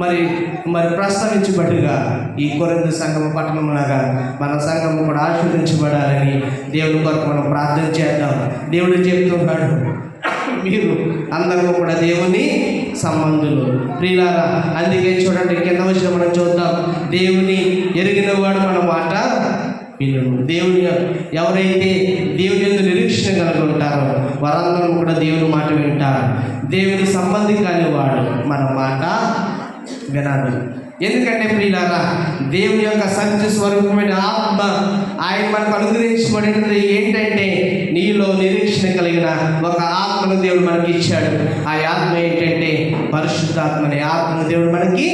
మరి ప్రస్తావించబట్టుగా ఈ కొరింథు సంఘము పట్టణంలాగా మన సంఘము కూడా ఆశీర్వదించబడాలని దేవుని కొరకు మనం ప్రార్థన చేద్దాం. దేవుడు చెప్తున్నాడు, మీరు అందరూ కూడా దేవుని సంబంధులు. ప్రియులారా, అందుకే చూడండి కింద వచ్చిన మనం చూద్దాం. దేవుని ఎరిగిన వాడు మన మాట వినును. దేవుని ఎవరైతే దేవుని యందు నిరీక్షణ కలిగి ఉంటారో వారందరూ కూడా దేవుని మాట వింటారు. దేవుని సంబంధి కాని వాడు మన మాట వినాలి. ఎందుకంటే ప్రియులారా, దేవుని యొక్క సత్య స్వరూపమైన ఆత్మ ఆయన మనకు అనుగ్రహించబడినది ఏంటంటే, నీలో నిరీక్షణ కలిగిన ఒక ఆత్మను దేవుడు మనకి ఇచ్చాడు. ఆ ఆత్మ ఏంటంటే పరిశుద్ధాత్మని ఆత్మను దేవుడు మనకి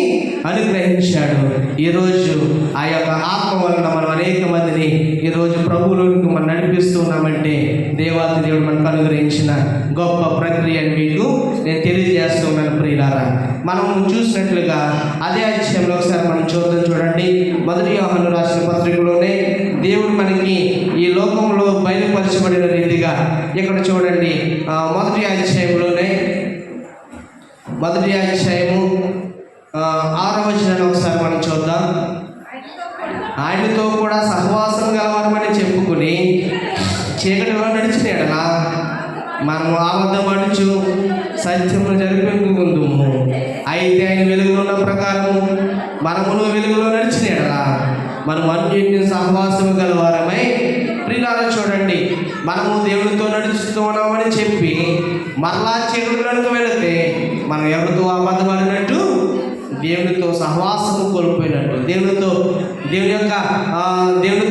అనుగ్రహించాడు. ఈరోజు ఆ యొక్క ఆత్మ వలన మనం అనేక మందిని ఈరోజు ప్రభువులోకి మనం నడిపిస్తున్నామంటే దేవాది దేవుడు మనకు అనుగ్రహించిన గొప్ప ప్రక్రియ అని మీకు నేను తెలియజేస్తున్నాను. ప్రియులారా, మనం చూసినట్లుగా అదే అధ్యాయంలో ఒకసారి మనం చూడండి. 1 యోహాను రాసిన పత్రికలోనే దేవుడు మనకి ఈ లోకంలో బయలుపరచబడిన రీతిగా ఇక్కడ చూడండి. 1వ అధ్యాయంలోనే 1వ అధ్యాయము 6వ వచనాన్ని ఒకసారి మనం చూద్దాం. ఆయనతో కూడా సహవాసం గలవారమని చెప్పుకుని చీకటిలో నడిచిన ఎడల మనము అబద్ధమడుచు సత్యమును జరిపించుకుందుము. అయితే ఆయన వెలుగులో ఉన్న ప్రకారము మనమును వెలుగులో నడిచిన ఎడల మనం అన్యోన్య సహవాసము గలవారమై. ప్రియులారా, చూడండి, మనము దేవునితో నడుస్తూ ఉన్నామని చెప్పి మరలా చీకటిలోకి వెళితే దేవునితో సహవాసము కోల్పోయినట్టు, దేవునితో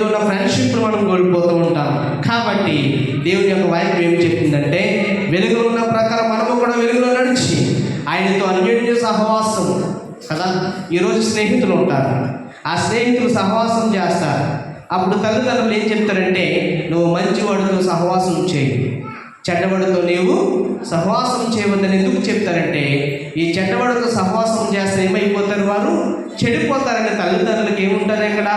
ఉన్న ఫ్రెండ్షిప్ మనం కోల్పోతూ ఉంటాం. కాబట్టి దేవుని యొక్క వాక్యం ఏం చెప్పిందంటే, వెలుగులో ఉన్న ప్రకారం మనము కూడా వెలుగులో నడిచి ఆయనతో అన్యోన్య సహవాసం కదా. ఈరోజు స్నేహితులు ఉంటారు, ఆ స్నేహితులు సహవాసం చేస్తారు. అప్పుడు తల్లిదండ్రులు ఏం చెప్తారంటే, నువ్వు మంచివాడితో సహవాసం చేయి, చెడ్డవాడితో నీవు సహవాసం చేయవద్దని ఎందుకు చెప్తారంటే, ఈ చెడ్డవాడితో సహవాసం చేస్తే ఏమైపోతారు, వారు చెడిపోతారని తల్లిదండ్రులకు ఏముంటారు, ఇక్కడ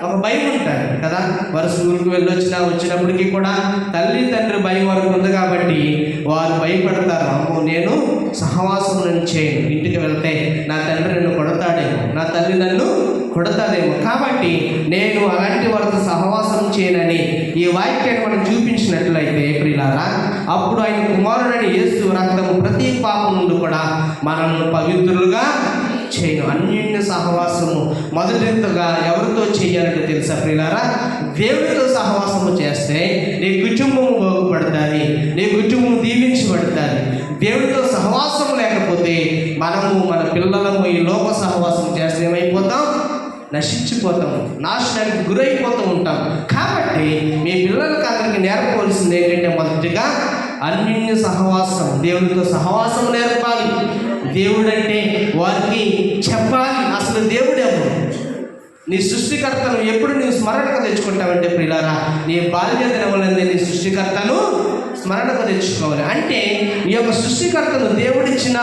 ఒక భయం ఉంటుంది కదా. వారు స్కూల్కి వచ్చినప్పటికీ కూడా తల్లిదండ్రులు భయం వరకు ఉంది కాబట్టి వారు భయపడతారు. అమ్మో, నేను సహవాసం చేయను, ఇంటికి వెళ్తే నా తండ్రి నన్ను కొడతాడేమో, నా తల్లి నన్ను కొడతాదేమో, కాబట్టి నేను అలాంటి వారితో సహవాసం చేయనని ఈ వాక్యాన్ని మనం చూపించినట్లయితే ప్రియులారా, అప్పుడు ఆయన కుమారుడని యేసు రక్తము ప్రతి పాపం నుండి కూడా మనల్ని పవిత్రులుగా చేయను. అన్యోన్య సహవాసము మొదటిగా ఎవరితో చేయాలంటే తెలుసా ప్రియులారా, దేవుడితో సహవాసము చేస్తే నీ కుటుంబము బాగుపడుతుంది, నీ కుటుంబం దీవించబడుతుంది. దేవుడితో సహవాసం లేకపోతే మనము మన పిల్లలము ఈ లోక సహవాసం చేస్తే ఏమైపోతాం, నశించిపోతాం, నాశనానికి గురైపోతూ ఉంటాం. కాబట్టి మీ పిల్లలకు అందరికీ నేర్పవలసింది ఏంటంటే, మొదటిగా అన్యోన్య సహవాసం, దేవుడితో సహవాసం నేర్పాలి. దేవుడంటే వారికి చెప్పాలి, అసలు దేవుడేమో. నీ సృష్టికర్తను ఎప్పుడు నీవు స్మరణకు తెచ్చుకుంటావంటే ప్రియులారా, నీ బాల్య దినములందే నీ సృష్టికర్తను స్మరణకు తెచ్చుకోవాలి. అంటే ఈ యొక్క సృష్టికర్తను, దేవుడిచ్చిన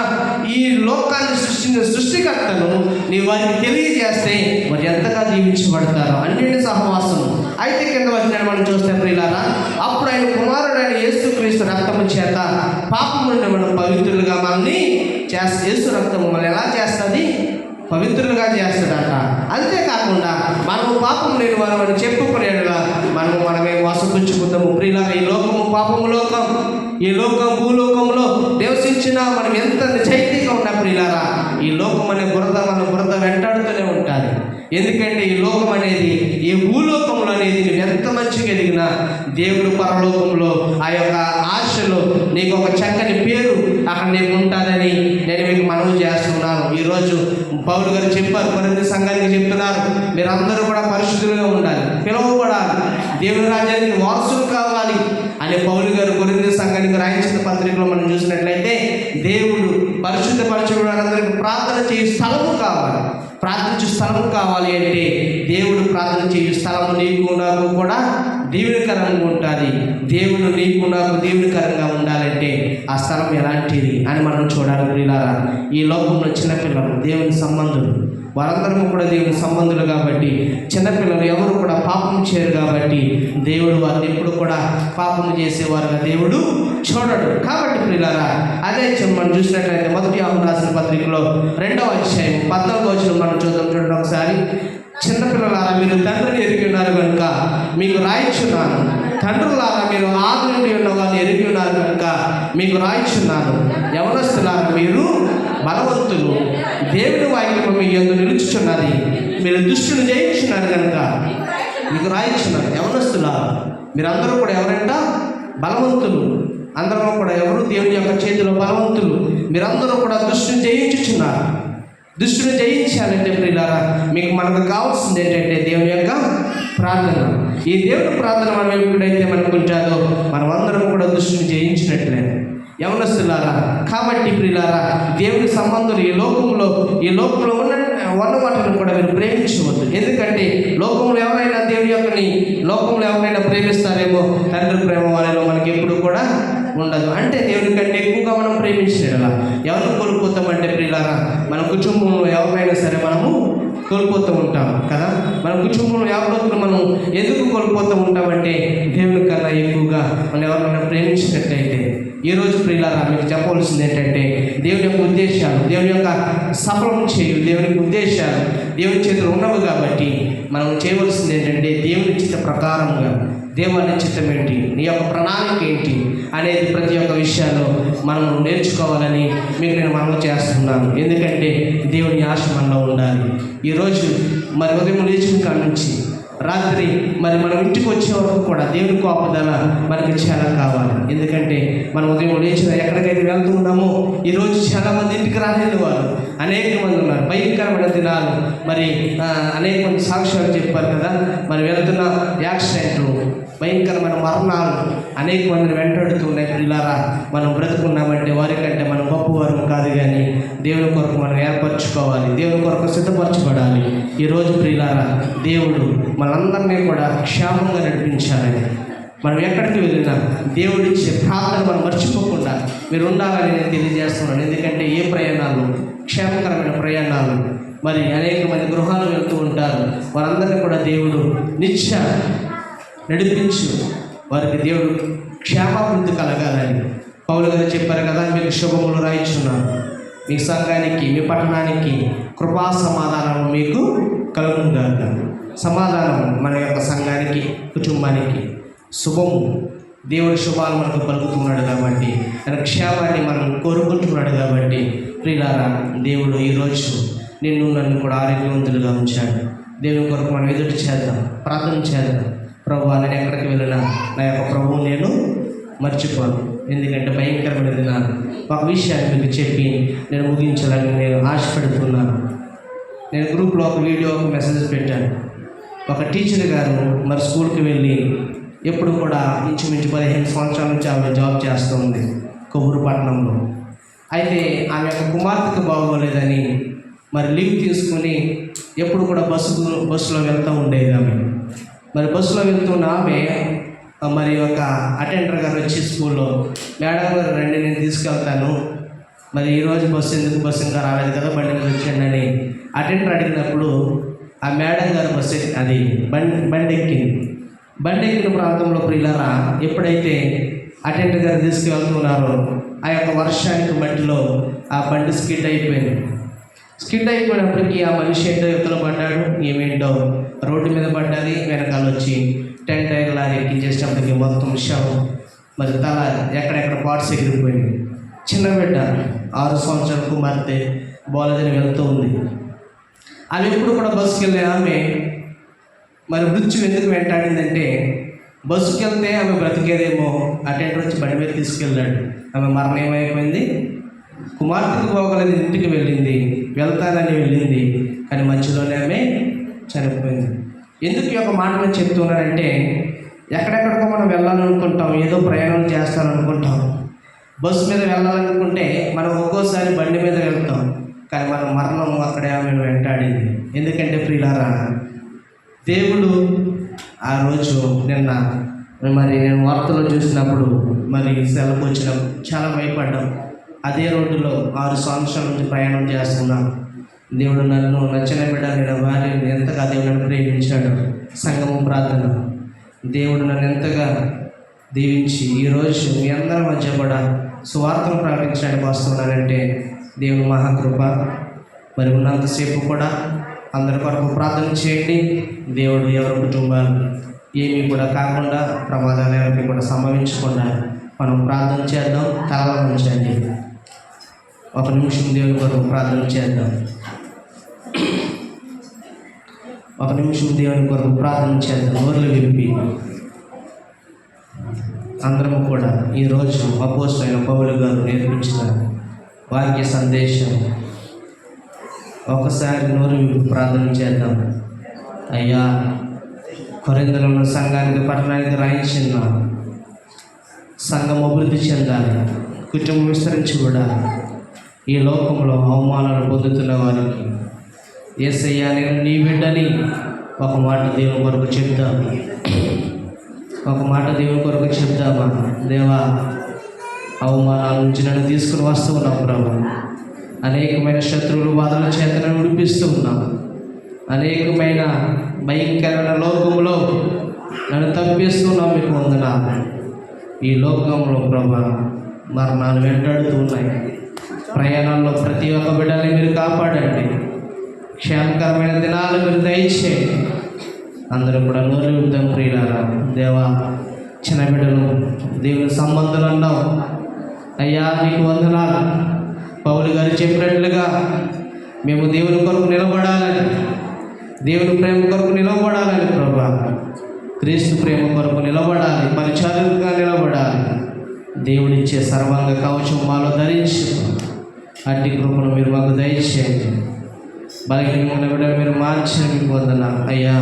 ఈ లోకాన్ని సృష్టించిన సృష్టికర్తను నీ వారికి తెలియజేస్తే మరి ఎంతగా దీవించబడతారో. అన్యోన్య సహవాసం. అయితే కింద వచ్చిన మనం చూస్తే ప్రియులారా, అప్పుడు ఆయన కుమారుడైన యేసుక్రీస్తు రక్తము చేత పాపము నుండి మనం పవిత్రులుగా మనల్ని యేసు రక్తము మనం ఎలా చేస్తుంది, పవిత్రులుగా చేస్తాడట. అంతేకాకుండా మనము పాపం లేని వారు మనం చెప్పుకునేలా మనమే మోసపుచ్చుకుందాము ప్రియులారా. ఈ లోకము పాపము లోకం, ఈ లోకం భూలోకంలో నివసించిన మనం ఎంత నిజాయితీగా ఉన్నా ప్రియులారా, ఈ లోకం అనే బురద వెంటాడుతూనే ఉంటుంది. ఎందుకంటే ఈ లోకం అనేది, ఈ భూలోకంలో అనేది నువ్వు ఎంత మంచిగా ఎదిగినా దేవుడు పరలోకంలో ఆ యొక్క ఆశలో నీకు ఒక చక్కని పేరు అక్కడ నీకు ఉంటుందని నేను మీకు మనవి చేస్తున్నాను. ఈరోజు పౌలు గారు చెప్పారు, కొరింథీ సంఘానికి చెప్తున్నారు, మీరందరూ కూడా పరిశుద్ధులుగా ఉండాలి, పిలువబడాలి, దేవుని రాజ్యానికి వారసులు కావాలి అని పౌలు గారు కొరింథీ సంఘానికి రాయించిన పత్రికలో మనం చూసినట్లయితే, దేవుడు పరిశుద్ధపరచుడు అందరికీ ప్రార్థన చేయ స్థలము కావాలి. ప్రార్థించే స్థలము కావాలి అంటే దేవుడు ప్రార్థన చేయు స్థలము నీకు నాకు కూడా దీవెనకరంగా ఉంటుంది. దేవుడు నీకు నాకు దీవెనకరంగా ఉండాలంటే ఆ స్థలం ఎలాంటిది అని మనం చూడాలి ప్రియులారా. ఈ లోకంలో చిన్నపిల్లలు దేవుని సంబంధులు, వారందరూ కూడా దేవుని సంబంధులు కాబట్టి చిన్నపిల్లలు ఎవరు కూడా పాపం చేయరు కాబట్టి దేవుడు వారిని ఎప్పుడు కూడా పాపం చేసేవారుగా దేవుడు చూడడు. కాబట్టి ప్రియులారా, అదే మనం చూసినట్లయితే మొదటి యోహాను రాసిన పత్రికలో 2వ అధ్యాయం 14వ వచనం మనం చూడండి ఒకసారి. చిన్నపిల్లలారా, మీరు తండ్రిని ఎరిగి ఉన్నారు కనుక మీకు రాయిచున్నాను, తండ్రులారా మీరు ఆది నుండి ఉన్న వాళ్ళు ఎరిగి ఉన్నారు కనుక మీకు రాయిచున్నాను. యవనస్తులారా మీరు బలవంతులు, దేవుని వాక్యము మీ యందు నిలుచుచున్నది, మీరు దుష్టుని జయించున్నారు కనుక మీకు రాయిచున్నారు. యవనస్తులారా మీరందరూ కూడా ఎవరంట, బలవంతులు. అందరూ కూడా ఎవరు దేవుని యొక్క చేతిలో బలవంతులు. మీరందరూ కూడా దుష్టుని జయించుచున్నారు. దుష్టుని జయించాలంటే ప్రియులారా, మనకు కావాల్సింది ఏంటంటే దేవుని యొక్క ప్రార్థన. ఈ దేవుని ప్రార్థన మనం ఎప్పుడైతే మనకు ఉంటుందో మనం అందరం కూడా దుష్టుని జయించినట్లే యవనస్తులారా. కాబట్టి ప్రియులారా, దేవుని సంబంధులు ఈ లోకంలో ఉన్న వాటిని కూడా మీరు ప్రేమించవద్దు. ఎందుకంటే లోకంలో ఎవరైనా దేవుని యొక్కని లోకంలో ఎవరైనా ప్రేమిస్తారేమో తండ్రి ప్రేమ వారిలో మనకి ఎప్పుడు కూడా ఉండదు. అంటే దేవుని కంటే ఎక్కువగా మనం ప్రేమించేలా ఎవరిని కోల్పోతామంటే ప్రియులారా, మన కుటుంబంలో ఎవరైనా సరే మనము కోల్పోతూ ఉంటాం కదా. మన కుటుంబంలో ఎవరిని మనం ఎందుకు కోల్పోతూ ఉంటామంటే దేవుని కన్నా ఎక్కువగా మనం ఎవరైనా ప్రేమించినట్లయితే. ఈరోజు ప్రియులారా, మీకు చెప్పవలసింది ఏంటంటే దేవుని యొక్క ఉద్దేశాలు, దేవుని యొక్క సఫలం చేయు దేవునికి ఉద్దేశాలు దేవుని చేతులు ఉన్నవి కాబట్టి మనం చేయవలసింది ఏంటంటే దేవుని చిత్త ప్రకారంగా దేవుని చిత్తం ఏంటి, నీ యొక్క ప్రణాళిక ఏంటి అనేది ప్రతి ఒక్క విషయాల్లో మనం నేర్చుకోవాలని మీకు నేను మనవి చేస్తున్నాను. ఎందుకంటే దేవుని ఆశ మనలో ఉండాలి. ఈరోజు మరి ఉదయం లేచిన కాడ నుంచి రాత్రి మరి మనం ఇంటికి వచ్చే వరకు కూడా దేవుని కాపుదల మనకి చాలా కావాలి. ఎందుకంటే మనం ఉదయం లేచిన ఎక్కడికైతే వెళ్తూ ఉన్నామో ఈరోజు చాలామంది ఇంటికి రాలేని వారు అనేక మంది ఉన్నారు. భయంకరమైన దినాలు మరి అనేక మంది సాక్ష్యాలు చెప్పారు కదా. మరి వెళ్తున్న యాక్సిడెంట్లు, భయంకరమైన మరణాలు అనేక మందిని వెంటాడుతున్నాయి. పిల్లారా, మనం బ్రతుకున్నామంటే వారికంటే మనం గొప్పవారు కాదు, కానీ దేవుని కొరకు మనం ఏర్పరచుకోవాలి, దేవుని కొరకు సిద్ధపరచబడాలి. ఈరోజు ప్రియులారా, దేవుడు మనందరినీ కూడా క్షేమంగా నడిపించాలని, మనం ఎక్కడికి వెళ్ళినా దేవుడు ఇచ్చే ప్రార్థన మనం మర్చిపోకుండా మీరు ఉండాలని నేను తెలియజేస్తున్నాను. ఎందుకంటే ఏ ప్రయాణాలు క్షేమకరమైన ప్రయాణాలు, మరి అనేక మంది గృహాలు వెళ్తూ ఉంటారు. వారందరినీ కూడా దేవుడు నిత్య నడిపించు, వారికి దేవుడు క్షేమాభివృద్ధి కలగాలని పౌలు గారు చెప్పారు కదా. మీకు శుభములు రాయిచున్నాను, మీ సంఘానికి, మీ పట్టణానికి కృపా సమాధానం మీకు కలుగుగాక. సమాధానం మన యొక్క సంఘానికి, కుటుంబానికి శుభము, దేవుడి శుభాలు మనకు పలుకుతున్నాడు కాబట్టి, ఆయన క్షేమాన్ని మనం కోరుకుంటున్నాడు కాబట్టి ప్రియులారా, దేవుడు ఈరోజు నిన్ను నన్ను కూడా ఆరోగ్యవంతులుగా ఉంచాడు. దేవుని కొరకు మనం ఎదురు చేద్దాం, ప్రార్థన చేద్దాం. ప్రభువా, నేను ఎక్కడికి వెళ్ళినా నా యొక్క ప్రభువు నేను మర్చిపోను. ఎందుకంటే భయంకరమైన దినాలు. ఒక విషయాన్ని మీకు చెప్పి నేను ముగించాలని నేను ఆశపడుతున్నాను. నేను గ్రూప్లో ఒక వీడియో, ఒక మెసేజ్ పెట్టాను. ఒక టీచర్ గారు మరి స్కూల్కి వెళ్ళి ఎప్పుడు కూడా ఇంచుమించు 15 సంవత్సరాల నుంచి ఆమె జాబ్ చేస్తుంది కొవ్వూరుపట్నంలో. అయితే ఆమె యొక్క కుమార్తెకు బాగోలేదని మరి లీవ్ తీసుకుని ఎప్పుడు కూడా బస్సులో వెళ్తూ ఉండేది ఆమె. మరి బస్సులో వెళ్తున్న ఆమె మరి ఒక అటెండర్ గారు వచ్చి స్కూల్లో, మేడం గారు రండి నేను తీసుకెళ్తాను, మరి ఈరోజు బస్సు ఇంకా రాలేదు కదా, బండి మీద వచ్చాను అని అటెండర్ అడిగినప్పుడు ఆ మేడం గారు బండి ఎక్కిన ప్రాంతంలో ప్రియులారా, ఎప్పుడైతే అటెండర్ గారు తీసుకువెళ్తున్నారో ఆ యొక్క వర్షానికి మట్టిలో ఆ బండి స్కిడ్ అయిపోయినప్పటికీ ఆ మనిషి ఏంటో యువతలో పడ్డాడు, ఏమేంటో రోడ్డు మీద పడ్డది. వెనకాల వచ్చి 10 టైర్ లారీ ఎక్కించేసినప్పటికీ మొత్తం శవం, మరి తల ఎక్కడెక్కడ పార్ట్స్ ఎగిరిపోయింది. చిన్న బిడ్డ 6 సంవత్సరాల కుమార్తె బాలేదని వెళ్తూ ఉంది. ఆమె ఎప్పుడు కూడా బస్సుకి వెళ్ళే ఆమె మరి మృత్యు ఎందుకు వెంటాడిందంటే, బస్సుకి వెళ్తే ఆమె బ్రతికేదేమో, అటెండర్ వచ్చి బండి మీద తీసుకెళ్ళాడు. ఆమె మరణం ఏమైపోయింది, కుమార్తెకు పోగలేదు, ఇంటికి వెళ్తానని వెళ్ళింది, కానీ మధ్యలోనే ఆమె చనిపోయింది. ఎందుకు ఈ యొక్క మాట నేను చెప్తున్నానంటే, ఎక్కడెక్కడికో మనం వెళ్ళాలనుకుంటాం, ఏదో ప్రయాణం చేస్తాననుకుంటాం. బస్సు మీద వెళ్ళాలనుకుంటే మనం ఒక్కోసారి బండి మీద వెళ్తాం, కానీ మన మరణం అక్కడే ఆమె వెంటాడింది. ఎందుకంటే ప్రియులారా, దేవుడు ఆ రోజు నిన్న మరి నేను వార్తలో చూసినప్పుడు మరి సెలవు వచ్చినప్పుడు చాలా భయపడ్డాం. అదే రోడ్డులో 6 సంవత్సరాల నుంచి ప్రయాణం చేస్తున్నాం. దేవుడు నన్ను నచ్చిన బిడ్డ, నేను భార్యను ఎంతగా దేవుడు ప్రేమించాడు. సంగమం ప్రార్థన, దేవుడు నన్ను ఎంతగా దీవించి ఈరోజు మీ అందరి మధ్య కూడా సువార్తను ప్రకటించడానికి వస్తున్నానంటే దేవుని మహాకృప. మరి ఉన్నంతసేపు కూడా అందరి కొరకు ప్రార్థన చేయండి. దేవుడు ఎవరి కుటుంబాలు ఏమీ కూడా కాకుండా, ప్రమాదాలు ఎవరికి కూడా సంభవించకుండా మనం ప్రార్థన చేద్దాం. తలలో ఉంచండి, 1 నిమిషం దేవుని కొరకు ప్రార్థన చేద్దాం. 1 నిమిషం దేవుని కొరకు ప్రార్థన చేద్దాం. నోర్లు విప్పి అందరం కూడా ఈరోజు అపోస్తలుడైన పౌలు గారు నేర్పించిన వాక్య సందేశం ఒకసారి నోరు విప్పి ప్రార్థన చేద్దాం. అయ్యా, కొరింథీలో ఉన్న సంఘానికి, పట్టణానికి రాయించిన సంఘం అభివృద్ధి చెందాలి, కుటుంబం విస్తరించి కూడా ఈ లోకంలో అవమానాలు పొందుతున్న వారికి యేసయ్యా నేను నీ బిడ్డని ఒక మాట దేవుని కొరకు చెప్దామా? దేవా, అవమానాల నుంచి నన్ను తీసుకుని వస్తూ ఉన్నాం ప్రభు. అనేకమైన శత్రువులు బాధల చేత నన్ను విడిపిస్తూ ఉన్నాం. అనేకమైన భయంకరమైన లోకంలో నన్ను తప్పిస్తున్నాం. మీకు వందనాలు. ఈ లోకంలో ప్రభు మరణాలు వెంటాడుతూ ఉన్నాయి. ప్రయాణంలో ప్రతి ఒక్క బిడ్డని మీరు కాపాడండి. క్షేమకరమైన దినాలు మీరు దయచేయండి. అందరూ కూడా నోరు విప్పుదాం ప్రియులారా. దేవా, చిన్న బిడ్డలు దేవుని సంబంధాలు అన్నావు అయ్యా, నీకు వందనాలు. పౌలు గారు చెప్పినట్లుగా మేము దేవుని కొరకు నిలబడాలని, దేవుని ప్రేమ కొరకు నిలబడాలని ప్రభా, క్రీస్తు ప్రేమ కొరకు నిలబడాలి, పరిచారకుగా నిలబడాలి. దేవుడిచ్చే సర్వాంగ కవచం మాలో ధరించి అట్టి కృపను మీరు మాకు దయచేయండి. బలహీనమైన బిడ్డలు మీరు మార్చిన మీకు వందనాలు అయ్యా.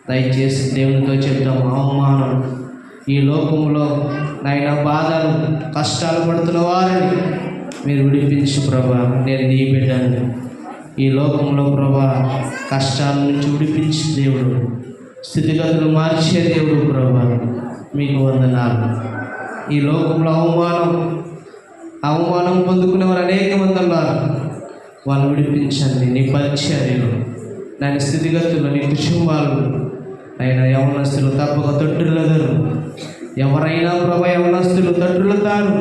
దయచేసి దేవునితో చెప్తాము, అవమానం ఈ లోకంలో నాయన బాధలు కష్టాలు పడుతున్న వారిని మీరు విడిపించు ప్రభా. నేను నీ బిడ్డను. ఈ లోకంలో ప్రభా కష్టాల నుంచి విడిపించి దేవుడు, స్థితిగతులు మార్చే దేవుడు ప్రభా, మీకు వందనాలు. ఈ లోకంలో అవమానం పొందుకునేవారు అనేక మంది ఉన్నారు. వాళ్ళు విడిపించండి. నీ పరిచర్యలు, దాని స్థితిగతులు, నీ కుటుంబాలు అయినా యవనస్తులు తప్పక తొట్టులెదరు. ఎవరైనా ప్రభా యవనస్తులు తొట్టులుతారు,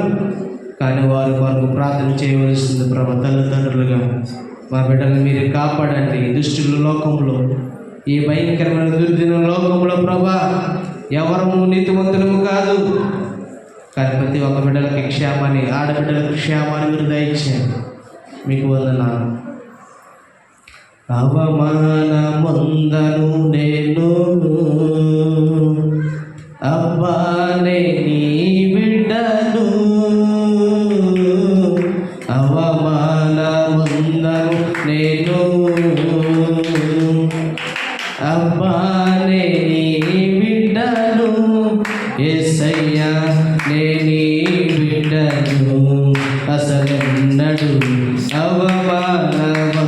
కానీ వారి కొరకు ప్రార్థన చేయవలసింది ప్రభా. తల్లిదండ్రులుగా మా బిడ్డలను మీరు కాపాడండి. దుష్టుల లోకంలో, ఈ భయంకరమైన దుర్దిన లోకంలో ప్రభా ఎవరము నీతిమంతులము కాదు, కానీ ప్రతి ఒక్క బిడ్డలకి క్షేమాన్ని, ఆడబిడ్డలకు క్షేమాన్ని మీరు దయచేయండి. మీకు వందనాలు. అవమానముందను నేను అబ్బానే నీ బిడ్డను, అవమానముందను నేను అబ్బానే నీ బిడ్డను, యేసయ్యా నే నీ బిడ్డను, అసలెన్నడు అవమానముందను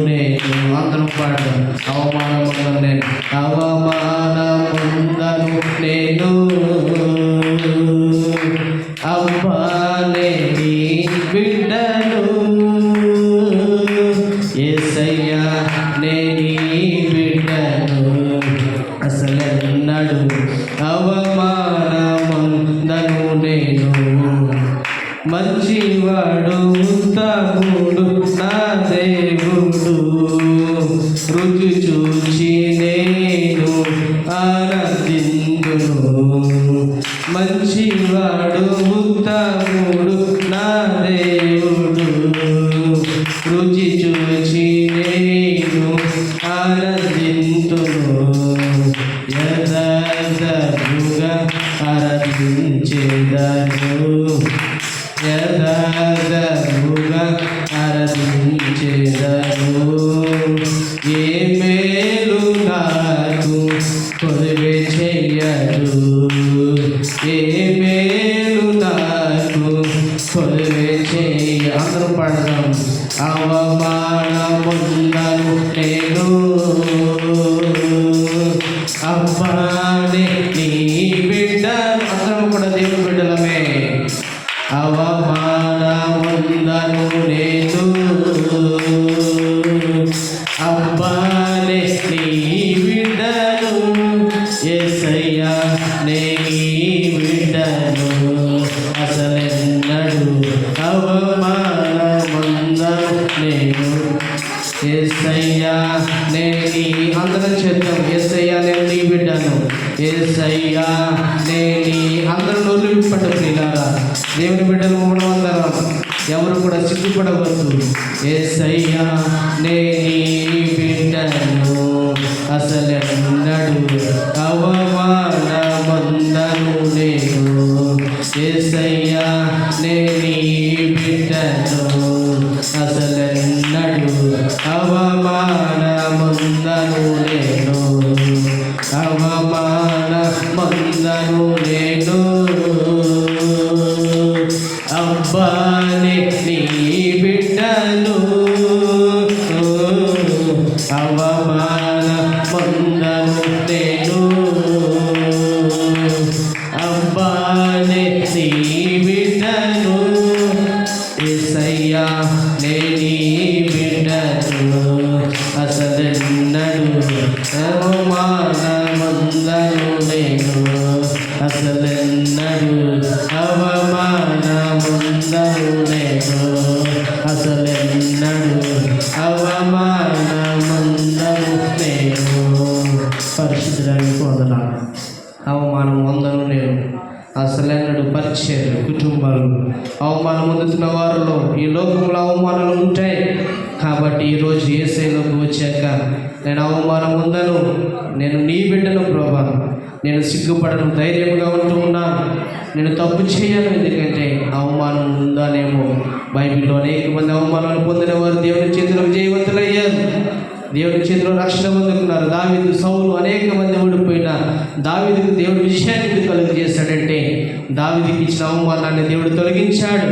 నేను. అందరం పాడదాం. అవమానముందను నేను, అవమానముందను నేను అబ్బానే నీ బిడ్డను, యేసయ్యా నే నీ బిడ్డను, అసలెన్నడు అవమానముందను నేను. మంచివాడు ఉత్తముడు నా దేవుడు, రుచి చూచి నేను ఆనందించును. మంచివాడు ఉత్తముడు నా దేవుడు, రుచి చూచి నేను ఆనందించును. యథార్థముగా ఆరాధించెదను, యథార్థముగా ఆరాధించెదను. ఏ మేలు నాకు కొలువే చెయ్యదు, ఏ మేలు నాకు కొలువే చెయ్య. అందరూ పడదాం. అవమానముందను నేను అబ్బానే నీ బిడ్డను. అందరం కూడా దేవుని బిడ్డలమే. అవమానముందను నేను అబ్బానే నీ బిడ్డను, యేసయ్యా నే నీ బిడ్డను, అసలెన్నడు అవమానముందను నేను. యేసయ్యా నే నీ, అందరం చేద్దాం. యేసయ్యా నేను నీ బిడ్డను, యేసయ్యా నే నీ. అందరూ నోళ్ళు విప్పండి ప్రియులారా. దేవుని బిడ్డలు మూడు అందరం ఎవరు కూడా సిగ్గుపడవద్దు. యేసయ్యా నే నీ బిడ్డను, అసలెన్నడు అవమానముందను నేను. యేసయ్యా నే నీ బిడ్డను, అసలెన్నడు అవమానముందను నేను, అవమానముందను నేను అబ్బానే నీ బిడ్డను, అవమానముందను నేను అబ్బానే నీ బిడ్డను, యేసయ్యా నే నీ బిడ్డను, అసలెన్నడు అవమానముందను నేను, అసలెన్నడు అవమానముందను నేను, అసలెన్నడు అవమానముందను నేను. పరిశుద్ధులకు వందనాలు. అవమానం వందను నేను, అసలెన్నడు పరిచర్యలు, కుటుంబాలు అవమానం పొందుతున్న వారిలో ఈ లోకంలో అవమానాలు ఉంటాయి. కాబట్టి ఈరోజు యేసయ్యలోకి వచ్చాక నేను అవమానం ఉందను, నేను నీ బిడ్డను ప్రభా, నేను సిగ్గుపడను, ధైర్యంగా ఉంటూ ఉన్నాను, నేను తప్పు చేయను. ఎందుకంటే అవమానం ఉందానేమో. బైబిల్లో అనేక మంది అవమానాలు పొందిన వారు దేవుని చేతిలో విజయవంతులయ్యారు, దేవుని చేతిలో రక్షణ పొందుకున్నారు. దావీదు, సౌలు అనేక మంది ఓడిపోయిన దావీదుకు దేవుడు విజయాన్ని ఎందుకు కలుగజేశాడంటే దావీదుకి ఇచ్చిన అవమానాన్ని దేవుడు తొలగించాడు.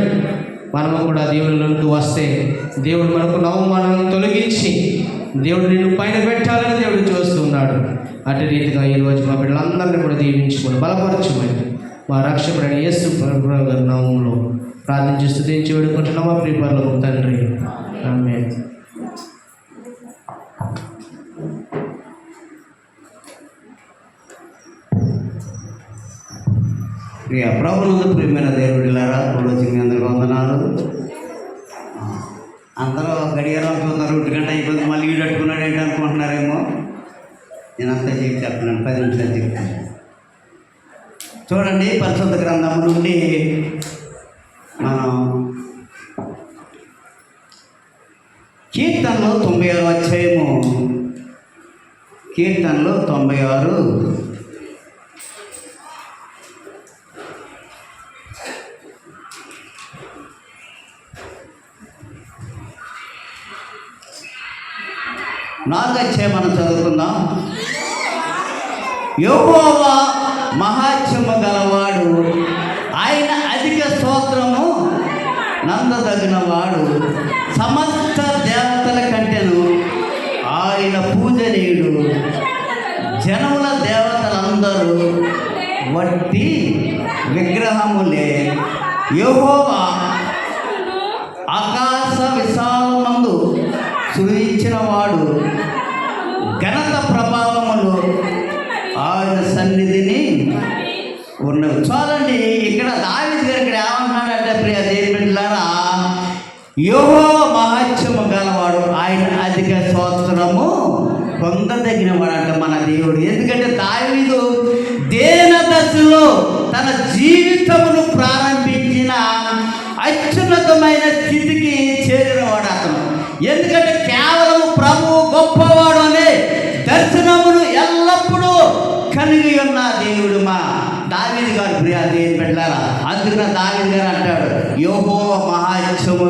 మనము కూడా దేవునిలోకి వస్తే దేవుడు మనకు అవమానాలను తొలగించి దేవుడు నిన్ను పైన పెట్టాలని దేవుడు చూస్తున్నాడు. అటు రీతిగా ఈరోజు మా బిడ్డలందరినీ కూడా దీవించుకొని బలపరచమని మా రక్షకుడైన యేసు ప్రభువు గారి నామములో ప్రార్థించి స్తుతించి వేడుకుంటున్నాం మా ప్రియ పరలోకపు తండ్రి. ఆమేన్. ప్రియ ప్రభునందు ప్రియమైన దేవుడిలారా, రోజు మీ అందరికీ వందనాలు. అందరూ గడియారం చూస్తున్నారు, 1 గంట అయిపోయింది, మళ్ళీ ఈడు అట్టుకున్నాడు ఏంటి అనుకుంటున్నారేమో. నేను అంతా చెప్పి చెప్తున్నాను, 10 నిమిషాలు చెప్తాను. చూడండి, పరిశుద్ధ గ్రంథం నుండి మనం కీర్తనలు 96 అధ్యాయము, కీర్తనలు 96 4వ అధ్యాయం మనం చదువుకుందాం. యెహోవా మహాత్మ్యము గలవాడు, ఆయన అధిక స్తోత్రము నందదగిన వాడు, సమస్త దేవతల కంటెను ఆయన పూజనీయుడు. జనముల దేవతలందరూ వట్టి విగ్రహములే. యెహోవా ఆకాశ విశాలమందు సృజించిన వాడు, ఘనత ప్రభావములు ఆయన సన్నిధిని ఉన్నవి. చూడండి, ఇక్కడ దావీదు గారు ఇక్కడ ఏమంటున్నాడంటే, ప్రియ దేవుని బిడ్డలారా, యెహోవా మహాత్మ్యము గలవాడు, ఆయన అధిక స్తోత్రము పొందదగిన వాడంట మన దేవుడు. ఎందుకంటే దావీదు దేన దశలో తన జీవితమును ప్రారంభించిన అత్యున్నతమైన స్థితికి చేరినవాడు అతను. ఎందుకంటే కేవలం ప్రభువు గొప్పవాడు అనే దర్శనమును ఎల్లప్పుడూ కలిగి ఉన్న దేవుడు మా దావీదు గారు. ప్రియ దేవుని బిడ్డలారా, అందుకనే దావీదు గారు అంటాడు, యెహోవా మహాత్మ్యము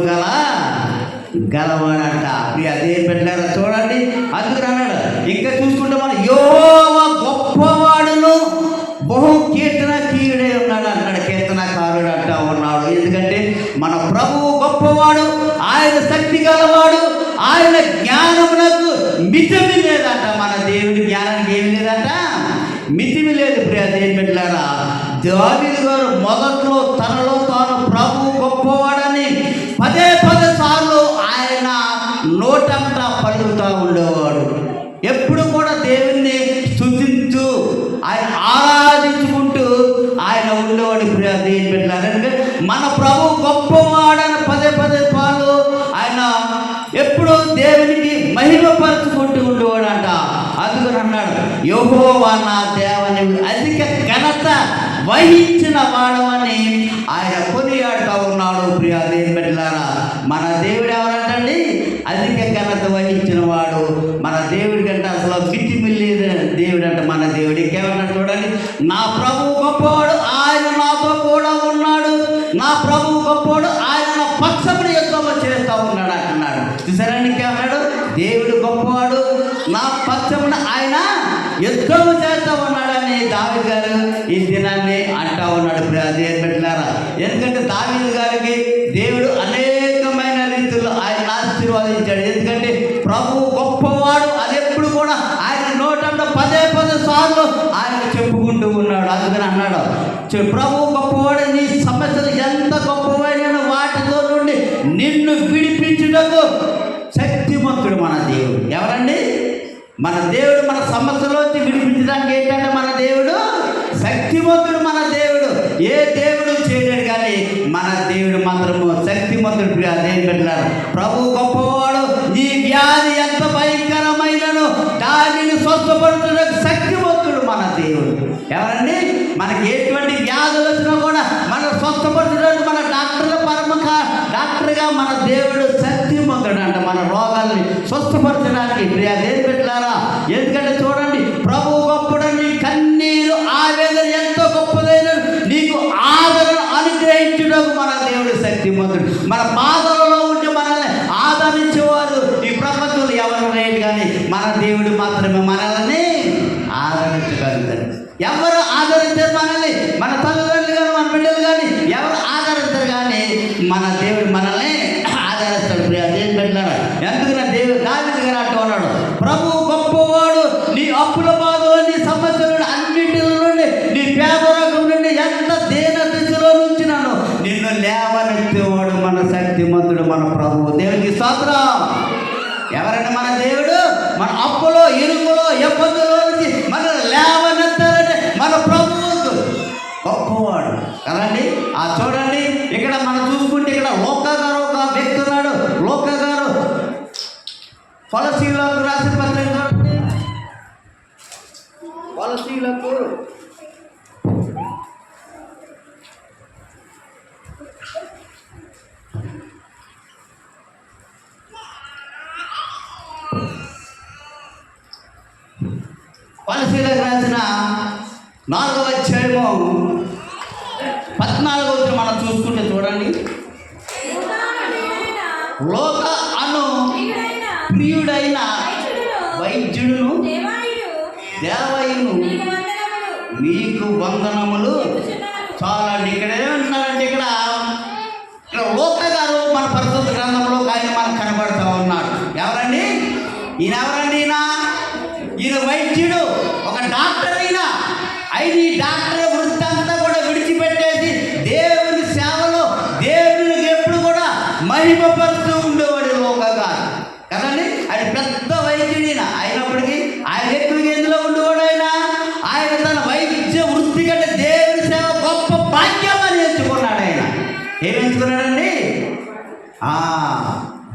గలవాడంట. ప్రియ దేవుని బిడ్డలారా, చూడండి, అందుకని అన్నాడు. ఇంకా చూసుకుంటే మనం యెహోవా గొప్పవాడును బహు కీర్తనకీయుడే ఉన్నాడు అన్నాడు, కీర్తనకారుడు అంటా ఉన్నాడు. ఎందుకంటే మన ప్రభువు గొప్పవాడు, ఆయన శక్తి గలవాడు, ఆయన జ్ఞానమునకు మితిమి లేదంట. మన దేవుడి జ్ఞానానికి ఏమి లేదంట, మితిమి లేదు. ప్రియ దేవుని బిడ్డలారా, దావీదు గారు మొదట్లో తనలో తాను ప్రభువు గొప్పవాడని 10 సార్లు ఆయన నోటంతా పలుకుతూ ఉండేవాడు. ఎప్పుడు కూడా దేవుణ్ణి స్తుతించు, ఆయన ఆరాధించుకుంటూ ఆయన ఉండేవాడు. ప్రియ దేవుని బిడ్డలారా, మన ప్రభు గొప్పవాడని 10 సార్లు ఆయన ఎప్పుడూ దేవునికి మహిమపరచుకుంటూ ఉండేవాడంట. అందుకని అన్నాడు, యెహోవా నా దేవుని అధిక ఘనత వహించిన వాడవని ఆయన కొనియాడుతూ ఉన్నాడు. ప్రియ దేవుని బిడ్డలారా, మన దేవుడు ఎవరంటండి, అధిక ఘనత వహించిన వాడు. మన దేవుడి కంటే అసలు మితిమిల్లేని దేవుడు అంట మన దేవుడు. ఇంకేమన్నా చూడండి, నా ప్రభువు గొప్పవాడు, ఆయన నాతో కూడా ఉన్నాడు. నా ప్రభువు గొప్పవాడు, ఆయన నా పక్షమును యుద్ధము చేస్తూ ఉన్నాడు అంటున్నాడు. చూసారండి, ఇంకేమన్నాడు, దేవుడు గొప్పవాడు, నా పక్షమున ఆయన యుద్ధము చేస్తూ ఉన్నాడని దావీదు గారు ఈ దినాన్ని అంటా ఉన్నాడు. ప్రియ దేవుని బిడ్డలారా, ఎందుకంటే దావీదు గారికి దేవుడు అనేకమైన రీతుల్లో ఆయన ఆశీర్వదించాడు. ఎందుకంటే ప్రభువు గొప్పవాడు, అది ఎప్పుడు కూడా ఆయన నోటంట 10 సార్లు ఆయన చెప్పుకుంటూ ఉన్నాడు. అందుకని అన్నాడు, ప్రభువు గొప్పవాడు, నీ సమస్యలు ఎంత గొప్పవైన వాటితో నుండి నిన్ను విడిపించుటకు శక్తిమంతుడు మన దేవుడు. ఎవరండి? మన దేవుడు. మన సమస్యలోంచి విడిపించడానికి ఏంటంటే మన దేవుడు శక్తిమంతుడు. మన దేవుడు ఏ దేవుడు చేయలేడు, కానీ మన దేవుడు మాత్రము శక్తిమంతుడు. ప్రియ దేవుని బిడ్డలారా, ప్రభు గొప్పవాడు, నీ వ్యాధి ఎంత భయంకరమైనను దానిని స్వస్థపరచడానికి శక్తిమంతుడు మన దేవుడు. ఎవరండి? మనకి ఎటువంటి వ్యాధులు వచ్చినా కూడా మనం స్వస్థపరచడానికి మన డాక్టర్గా మన దేవుడు శక్తిమంతుడు అంట. మన రోగాల్ని స్వస్థపరచడానికి. ప్రియ దేవుని బిడ్డలారా, మన బాధలలో ఉండి మనల్ని ఆదరించేవారు ఈ ప్రపంచంలో ఎవరు లేరు, కానీ మన దేవుడు మాత్రమే మనల్ని ఆదరించగలుగుతాడు. ఎవరు ఆదరించారు మనల్ని? మన తల్లిదండ్రులు కానీ మన బిడ్డలు కానీ ఎవరు ఆదరిస్తారు, కానీ మన దేవుడు మనల్ని ఆదరిస్తాడు. అదేం పెట్టారా? ఎందుకు దేవుడు దావీదు గారు అంటూ ఉన్నాడు, ప్రభు గొప్పవాడు, నీ అప్పుల బాధలు, నీ సమస్యల నుండి, అన్నింటిలో నుండి, నీ పేదరికం నుండి, ఎంత దేన స్థితిలో నుంచి నన్ను నిన్ను లేవనెత్తేవాడు మన శక్తిమంతుడు, మన ప్రభువు. దేవునికి స్తోత్రం. ఎవరైనా మన దేవుడు మన అప్పులో, ఇరుకులో, ఇబ్బందులో నుంచి మనల్ని లేవనెత్తారంటే మన ప్రభువు గొప్పవాడు కదండి. ఆ చూడండి, ఇక్కడ మనం చూసుకుంటే ఇక్కడ లోకా గారు ఒక వ్యక్తి ఉన్నాడు. లోకా గారు కొలసీలకు రాసిన పత్రిక చూడండి. కొలసీలకు రాసిన 4వ అధ్యాయము 14వ వచనం మనం చూసుకుంటే చూడండి. లోక అను ప్రియుడైన వైద్యుడును దేవాయును నీకు వందనములు. చాలా ఇక్కడ ఏమంటున్నారంటే, ఇక్కడ లోక గారు మన పరిశుద్ధ గ్రంథంలో ఆయన మనకు కనబడుతూ ఉన్నాడు. ఎవరండి ఈయన? ఎవరండి ఈయన వైద్యుడు, ఒక డాక్టర్. అయిన ఈ డాక్టర్ వృత్తి అంతా కూడా విడిచిపెట్టేసి దేవుని సేవలో దేవునికి ఎప్పుడు కూడా మహిమపరుస్తూ ఉండేవాడు లోక గారు కదండి. ఆయన పెద్ద వైద్యుడిన అయినప్పటికీ ఆయన ఎక్కువగా ఎందులో ఉండేవాడు? ఆయన తన వైద్య వృత్తి కంటే దేవుని సేవ గొప్ప భాగ్యం అని ఎంచుకున్నాడు. ఆయన ఏమి ఎంచుకున్నాడండి?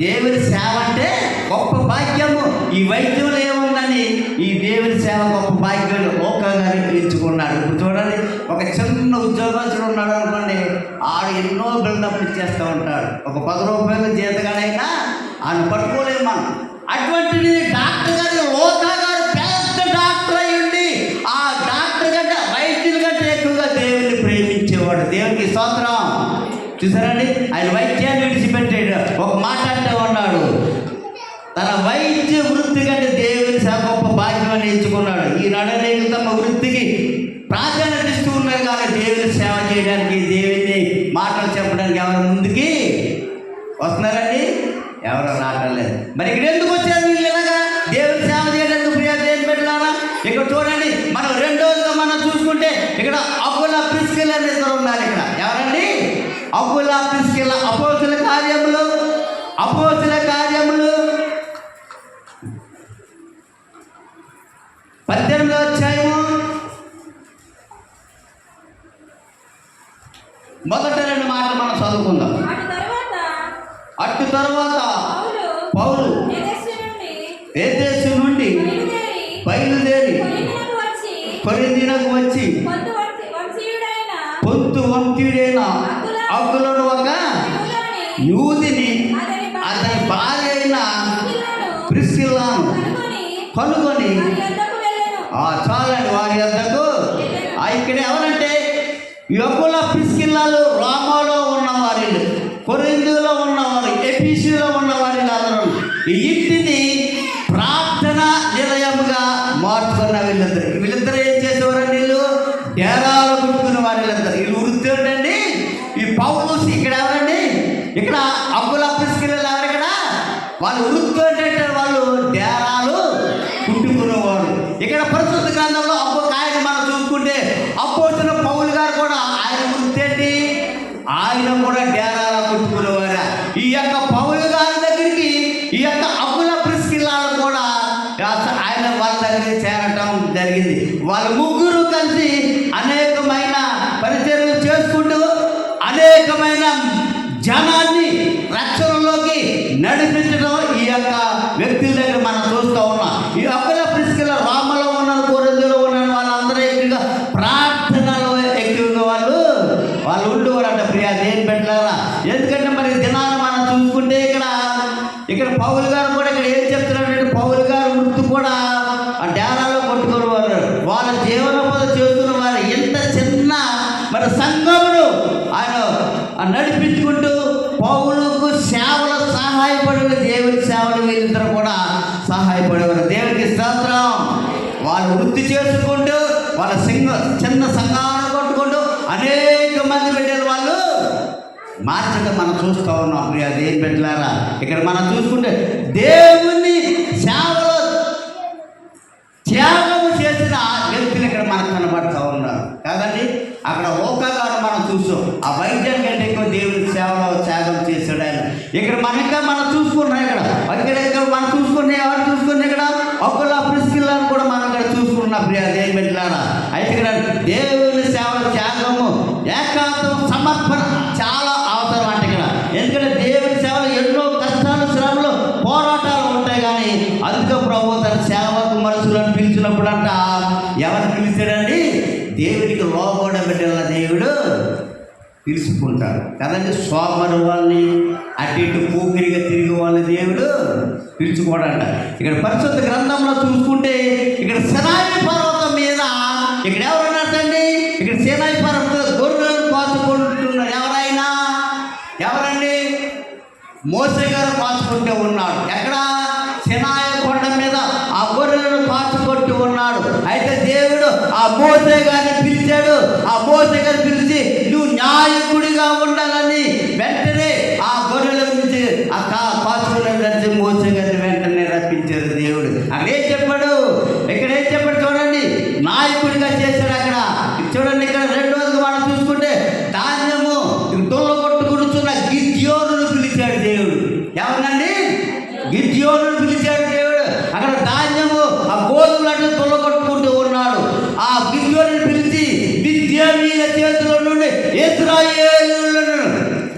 దేవుని సేవ అంటే గొప్ప భాగ్యము. ఈ వైద్యంలో ఏముందని ఈ దేవుని సేవ గొప్ప భాగ్యం లోక గారు ఎంచుకున్నాడు. ఇప్పుడు చూడండి, ఒక చిన్న ఉద్యోగస్తుడు ఉన్నాడు అనుకోండి, ఆడు ఎన్నో బిల్డప్లు ఇచ్చేస్తూ ఉంటాడు. ఒక 10 రూపాయలు జీతగానైనా ఆయన పట్టుకోలేము మనం. అటువంటిది డాక్టర్ గారు, లోక గారు పెద్ద డాక్టర్ అయ్యండి. ఆ డాక్టర్ కంటే, వైద్యుల కంటే ఎక్కువగా దేవుని ప్రేమించేవాడు. దేవునికి స్తోత్రం. చూసారండి, ఆయన వైద్యాన్ని విడిచిపెట్టాడు. ఒక మాట అంటే ఉన్నాడు, తన వైద్య వృత్తి కంటే దేవుని సేవ గొప్ప భాగ్యం అని ఎంచుకున్నాడు. ఈనాడు నేను తమ వృత్తికి ప్రాధాన్యత ఇస్తూ ఉన్నారు, కానీ దేవుని సేవ చేయడానికి, దేవుని మాటలు చెప్పడానికి ఎవరు ముందుకి వస్తున్నారండి? ఎవరు రావట్లేదు. మరి ఇక్కడ ఎందుకు వచ్చారు వీళ్ళు? ఇలాగా దేవుని సేవ చేయడానికి ప్రియ దేవుని పెట్టారా? ఇక్కడ చూడండి, మనం రెండోదిగా మనం చూసుకుంటే ఇక్కడ అకుల ప్రిస్కిల్ల అని ఇద్దరు ఉన్నారు. ఇక్కడ ఎవరండి? అకుల ప్రిస్కిల్ల. అపోస్తుల కార్యములు 18వ అధ్యాయము మొదటి 2 మాటలు మనం చదువుకుందాం. అటు తర్వాత పౌలు ఎఫెసు నుండి బయలుదేరి కొరింథీయునకు వచ్చి పొంతు వంశీయుడైన అకులను ఒక యూదిని అతని భార్య అయిన ప్రిస్కిల్లాను కనుగొని చాలండి వారి వద్దకు. ఇక్కడ ఎవరంటే అకుల ప్రిస్కిల్లాలు రోమాలో ఉన్నవారి, కొరింథీలో ఉన్నవారు, ఎఫెసులో ఉన్నవారి అందరూ ఈ ఇంటిని ప్రార్థన నిలయముగా మార్చుకున్న వీళ్ళిద్దరు ఏం చేసేవారండి? వీళ్ళు డేరాలు కుట్టుకున్న వారు. వీళ్ళు వృత్తి ఏంటండి? ఈ పౌలు ఇక్కడ ఎవరండి? ఇక్కడ అకుల ప్రిస్కిల్లాలు ఎవరు? ఇక్కడ వాళ్ళు వృత్తి ఏంటంటే వాళ్ళు డేరాలు కుట్టుకునేవారు. ఇక్కడ పరిశుద్ధ గ్రంథంలో ఒక్కొక్క ఆయన మనం చూసుకుంటే అపోస్తుల పౌలు గారు కూడా ఆయన వృత్తి ఏంటి? ఆయన కూడా డేరాల కుట్టుకునేవారు. ఈ యొక్క పౌలు గారి దగ్గరికి ఈ యొక్క అకుల ప్రిస్కిల్లాలు కూడా ఆయన వాళ్ళ దగ్గరికి చేరటం జరిగింది. వాళ్ళ ముగ్గురు కలిసి అనేకమైన పరిచర్యలు చేసుకుంటూ అనేకమైన జనాన్ని రక్షణలోకి నడిపించడం ఈ యొక్క వ్యక్తుల దగ్గర మనం చూస్తూ ఉన్నాం. ఈ అకుల ప్రిస్కిల్ల రోమలో ఉన్నారు, కొరింథీలో ఉన్నారు. వాళ్ళందరూ ఎక్కువగా ప్రార్థనలో ఎక్కువగా వాళ్ళు ఉండేవారంట. ప్రియా దేని పెట్టారా? ఎందుకంటే మరి దినాన్ని మనం చూసుకుంటే ఇక్కడ పౌలు గారు కూడా ఇక్కడ ఏం చెప్తున్నారంటే, పౌలు గారు వృత్తి కూడా ఆ డేరాలో కొట్టుకునేవారు. వాళ్ళ జీవనోపాధి చేస్తున్న వారు ఎంత చిన్న మరి సంఘమును ఆయన నడిపించుకుంటూ పౌలు సహాయపడేవారు. దేవునికి స్తోత్రం. వాళ్ళు వృత్తి చేసుకుంటూ వాళ్ళ చిన్న సంఘాలను కొట్టుకుంటూ అనేక మంది బిడ్డలు వాళ్ళు మార్చడం మనం చూస్తూ ఉన్నాం. అదేం బిడ్డలారా, ఇక్కడ మనం చూసుకుంటే దేవుని సేవలో త్యాగం చేసిన వ్యక్తులు ఇక్కడ మనకు కనబడుతూ ఉన్నారు కాదండి. అక్కడ ఓకా గారు మనం చూసాం, ఆ వైద్యం కంటే ఎక్కువ దేవుని సేవలో త్యాగం చేశాడు ఆయన. ఇక్కడ మనం చూసుకున్నాం. ఇక్కడ మనం చూసుకునే ఎవరు చూసుకున్నాం, ఇక్కడ ఒక్కళ్ళ ప్రిస్కిల్లాను కూడా మనం ఇక్కడ చూసుకున్నాం. దేవుని బిడ్డలారా, అయితే ఇక్కడ దేవుని సేవల త్యాగము, ఏకాంతం, సమర్పణ చాలా అవసరం అంటే ఇక్కడ. ఎందుకంటే దేవుని సేవలో ఎన్నో కష్టాలు, శ్రమలు, పోరాటాలు ఉంటాయి. కానీ అందుకే ప్రభు తన సేవకు మనుషులను పిలిచినప్పుడు అంట ఎవరిని పిలిచాడండి? దేవునికి లోబడే బిడ్డల దేవుడు పిలుచుకుంటాడు కదండి. సోమరు వాళ్ళని అటు ఇటు పూకిరిగా తిరిగి వాళ్ళని దేవుడు పిలుచుకోడంట. ఇక్కడ పరిశుద్ధ గ్రంథంలో చూసుకుంటే ఇక్కడ సినాయి పర్వతం మీద ఇక్కడ ఎవరున్నారండి? ఇక్కడ సినాయి పర్వతం గొర్రెలను కాచుకుంటున్నారు. ఎవరండి? మోసే గారు కాచుకుంటూ ఉన్నాడు. ఎక్కడ? సినాయి కొండ మీద ఆ గొర్రెలను కాచుకుంటూ ఉన్నాడు. అయితే దేవుడు ఆ మోసే గారిని పిలిచాడు. ఆ మోసే గారిని పిలిచి నువ్వు న్యాయకుడిగా ఉండాలని వెంటనే ఆ గొర్రెల నుంచి ఆ కాచుకునే మోసే గారిని వెంటనే రప్పించారు దేవుడు. అక్కడ ఏం చెప్పాడు? ఇక్కడ ఏం చెప్పాడు చూడండి, నాయకుడిగా చేశాడు. అక్కడ చూడండి, ఇక్కడ రెండోది మనం చూసుకుంటే ధాన్యము దొల్ల కొట్టుకుంటున్న గిద్యోనును పిలిచాడు దేవుడు. ఎవరినండి? గిద్యోనును పిలిచాడు దేవుడు. అక్కడ ధాన్యము ఆ గోధుమలను తొలగొట్టుకుంటూ ఉన్నాడు. ఆ గిద్యోనుని పిలిచి మిద్యానీయుల చేతిలో నుండి ఇశ్రాయేలులను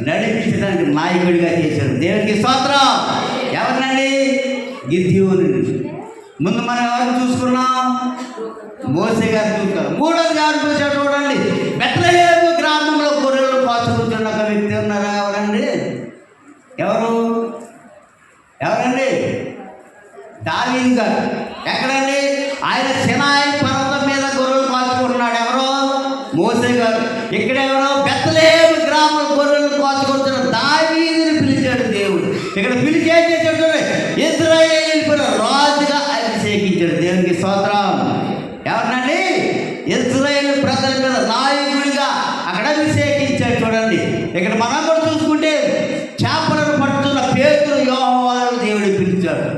నడిపించడానికి నాయకుడిగా చేశాడు. దేవునికి స్తోత్రం. ఎవరినండి? గిద్యోనుని. ముందు మనం ఎవరిని చూసుకున్నాం? మోసే గారు చూసుకున్నాం. మూడోది గారు చూసాడు చూడండి, బెత్లెహేము గ్రామంలో గొర్రెలు కాచుకుంటున్న ఒక వ్యక్తి ఉన్నారా? ఎవరండి? దావీదు గారు. ఎక్కడండి? ఆయన సినాయి పర్వతం మీద గొర్రెలు కాచుకుంటున్నాడు. ఎవరో? మోసే గారు. ఇక్కడ ఎవరో? బెత్లెహేము గ్రామంలో గొర్రెలు కాచుకుంటున్న దావీదుని పిలిచాడు దేవుడు. ఇక్కడ పిలిచి ఏం చేశాడు? ఇశ్రాయేలు రాజుగా అభిషేకించాడు. దేవునికి స్తోత్రం. ఎవరినండి? ఇశ్రాయేలు ప్రజల మీద నాయకుడిగా అక్కడ అభిషేకించాడు. చూడండి, ఇక్కడ మనం కూడా చూసుకుంటే చేపలను పట్టుతున్న పేతురు యోహాను దేవుడు పిలిచాడు.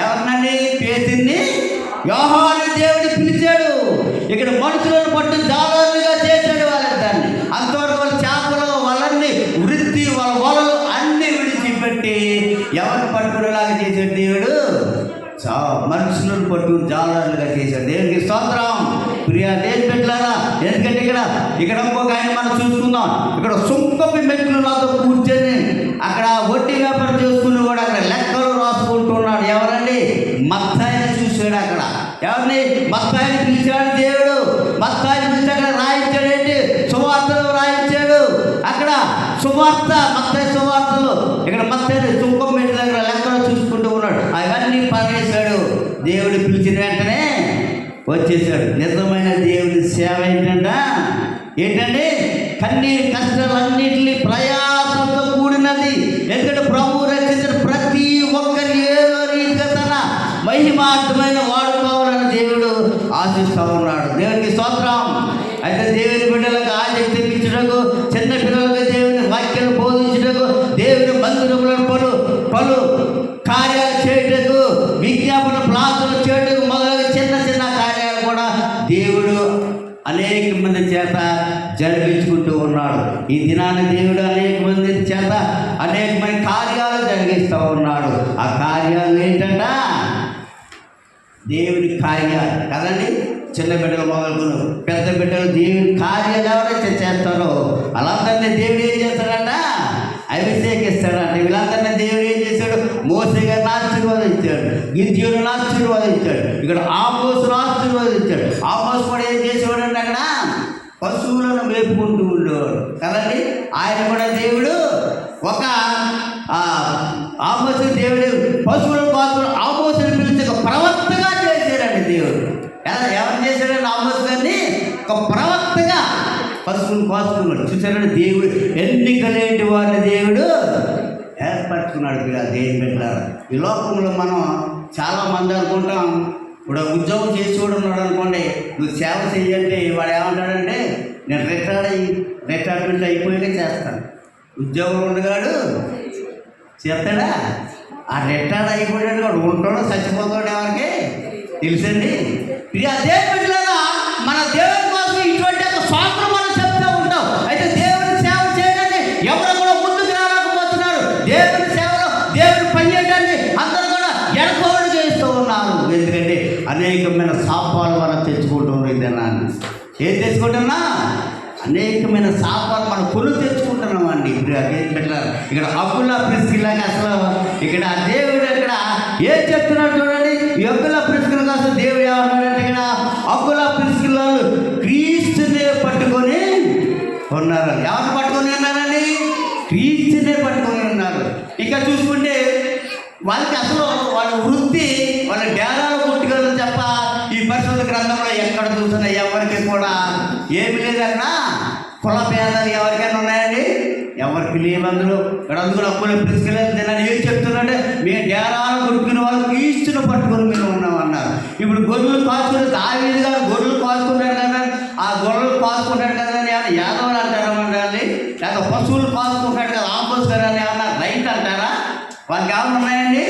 ఎవరినండి? పేతుర్ని యోహాను దేవుడు పిలిచాడు. ఇక్కడ మనుషులను పట్టు జాలరులుగా చేశాడు వాళ్ళందరినీ. అంతవరకు వాళ్ళ చేపలు వాళ్ళని వృత్తి వాళ్ళ వలలు అన్ని విడిచిపెట్టి ఎవరిని పట్టుకునేలాగా చేశాడు దేవుడు? మనుషులను పట్టు జాలరులుగా చేశాడు. దేవునికి స్తోత్రం. ప్రియా దేవుని బిడ్డలారా, ఎందుకంటే ఇక్కడ ఇంకొక ఆయన మనం చూసుకుందాం. ఇక్కడ సుంకపు మెట్లు నాతో కూర్చొని అక్కడ వడ్డీ వ్యాపారం చేసుకుని కూడా అక్కడ లెక్కలు రాసుకుంటున్నాడు. ఎవరండి? మత్తాయిని చూశాడు. అక్కడ ఎవరిని? మత్తాయిని పిలిచాడు దేవుడు. మత్తాయిని పిలిచి అక్కడ రాయించాడేంటి? సువార్తలు రాయించాడు. అక్కడ సువార్త, మత్తాయి సువార్తలు. ఇక్కడ మత్తాయిని సుంకం మెట్ల దగ్గర లెక్కలు చూసుకుంటూ ఉన్నాడు. అవన్నీ పగేశాడు. దేవుడు పిలిచిన వెంటనే వచ్చేసాడు. నిజమైన దేవుడి సేవ ఏంటంటే కన్నీటి కష్టాలన్నింటినీ ప్రయాసంతో కూడినది. ఎందుకంటే ప్రభు రక్షించిన ప్రతి ఒక్కరి ఏదో రీతిగా తన మహిమార్థమైన వాడుకోవాలని దేవుడు ఆశిస్తూ ఉన్నాడు. దేవునికి స్తోత్రం. అయితే దేవుని బిడ్డలకు ఆసక్తి తెప్పించటకు, చిన్న పిల్లలకు దేవుని వాక్యాలు బోధించటకు, దేవుని మందిరములను పలు కార్యాలు చేయటకు, విజ్ఞాపన ప్లాసులు చేయటకు మొదలగు చిన్న చిన్న కార్యాలు కూడా దేవుడు అనేక మంది చేత జరిగించుకుంటూ ఉన్నాడు. ఈ దినాన్ని దేవుడు అనేక మంది చేత అనేక మంది కార్యాలు జరిగిస్తూ ఉన్నాడు. ఆ కార్యాలు ఏంటంట? దేవుని కార్యాలు కదండి. చిన్న బిడ్డలు మొదలుకుని పెద్ద బిడ్డలు దేవుని కార్యాలు ఎవరైతే చేస్తారో వాళ్ళందరినీ దేవుడు ఏం చేస్తాడంట? అభిషేకిస్తాడంట. వీళ్ళందరినీ దేవుడు ఏం చేశాడు? మోసే గారిని ఆశీర్వదించాడు, గిద్యోనుని ఆశీర్వదించాడు, ఇక్కడ ఆమోసును ఆశీర్వదించాడు. ఆమోసు కూడా ఏం చేసేవాడంటే అక్కడ పశువులను మేపుకుంటూ ఉండేవాడు కదండి. ఆయన కూడా దేవుడు ఒక ఆమోసు దేవుడు పశువులను కాచుకుని ఆమోసుని పిలిచి ఒక ప్రవక్తగా చేశాడండి దేవుడు. ఎవరు చేశాడండి? ఆమోసు గారిని ఒక ప్రవక్తగా పశువులను కాచుకున్నాడు. చూసారండి, దేవుడు ఎన్నికలేంటి వారిని దేవుడు ఏర్పరచుకున్నాడు ప్రియ దేవుని బిడ్డలారా. ఈ లోకంలో మనం చాలామంది అనుకుంటాం, ఇప్పుడు ఉద్యోగం చేసేవాడు ఉన్నాడు అనుకోండి, నువ్వు సేవ చెయ్యంటే వాడు ఏమంటాడంటే నేను రిటైర్మెంట్ అయిపోయాక చేస్తాను. ఉద్యోగం ఉండగాడు చేస్తాడా? ఆ రిటైర్డ్ అయిపోయాడు వాడు ఉంటాడో చచ్చిపోతాడు ఎవరికి తెలుసండి. అదే బిడ్డలారా, మన దేవుని కోసం ఇటువంటి ఒక స్వాతంత్రం మనం చెప్తూ ఉంటాం. అయితే దేవుని సేవ చేయడానికి ఎవరు కూడా ముందుకు రాలేకపోతున్నారు. దేవుని సేవలో దేవుని పని చేయడానికి అందరూ కూడా ఎడకోడు చేస్తూ ఉన్నారు. ఎందుకంటే అనేకమైన శాపాలు మనం తెచ్చుకుంటున్నాం. ఈ దినాన్ని ఏం తెచ్చుకుంటున్నా? అనేకమైన శాపాలు మనం తెచ్చుకుంటున్నాం అండి. ఇప్పుడు ఇక్కడ అకుల ప్రిస్కిల్లాగా అసలు ఇక్కడ దేవుడు ఇక్కడ ఏం చెప్తున్నాడు చూడండి. ఈ అకుల ప్రిస్కిల్ కోసం దేవుడు ఏమన్నాడంటే ఇక్కడ అకుల ప్రిస్కిల్లాలు క్రీస్తునే పట్టుకొని ఉన్నారు. ఎవరు పట్టుకొని ఉన్నారండి? క్రీస్తునే పట్టుకొని ఉన్నారు. ఇంకా చూసుకుంటే వాళ్ళకి అసలు వాళ్ళ వృత్తి వాళ్ళ డేరాలు కొట్టుకోదు తప్ప ఈ పరిశుద్ధ గ్రంథంలో ఎక్కడ చూసినా ఎవరికి కూడా ఏమి లేదన్నా కుల భేదాలు ఎవరికైనా ఉన్నాయండి? ఎవరికి లేవందులో ఇక్కడ అందుకుని అప్పుడే ప్రిస్కిలేదు. నేను ఏం చెప్తున్నాంటే మీ డేరాలు కొట్టుకునే వాళ్ళు క్రీస్తును పట్టుకొని మేము ఉన్నామన్నారు. ఇప్పుడు గొర్రెలు కాచుకునే దావీదు గారు గొర్రెలు కాచుకుంటాడు కదా, ఆ గొర్రెలు కాచుకుంటాడు కదా అని ఏమన్నా యాదవులు అంటారమండి, లేక పశువులు కాచుకుంటాడు కదా ఆంబోస్ గారు అని ఏమన్నా రైతు అంటారా? వాళ్ళకి ఏమన్నా ఉన్నాయండి?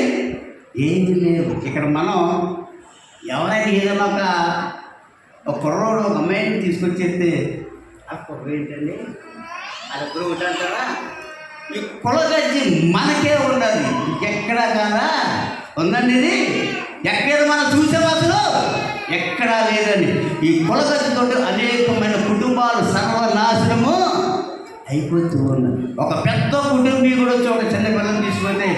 ఏమి లేవు. ఇక్కడ మనం ఎవరైనా ఏదైనా ఒక కుర్రోడు ఒక అమ్మాయిని తీసుకొచ్చేస్తే ఆ కుర్ర ఏంటండి అది కుర్ర ఒకటి అంటారా? ఈ కులగజ్జి మనకే ఉండదు, ఎక్కడా కాదా ఉందండి. ఇది ఎక్కడ మనం చూసాం అసలు ఎక్కడా లేదండి. ఈ కులగజ్జితో అనేకమైన కుటుంబాలు సర్వనాశనము అయిపోతూ ఉన్నాయి. ఒక పెద్ద కుటుంబీకుడు వచ్చి ఒక చిన్న పిల్లలు తీసుకొస్తే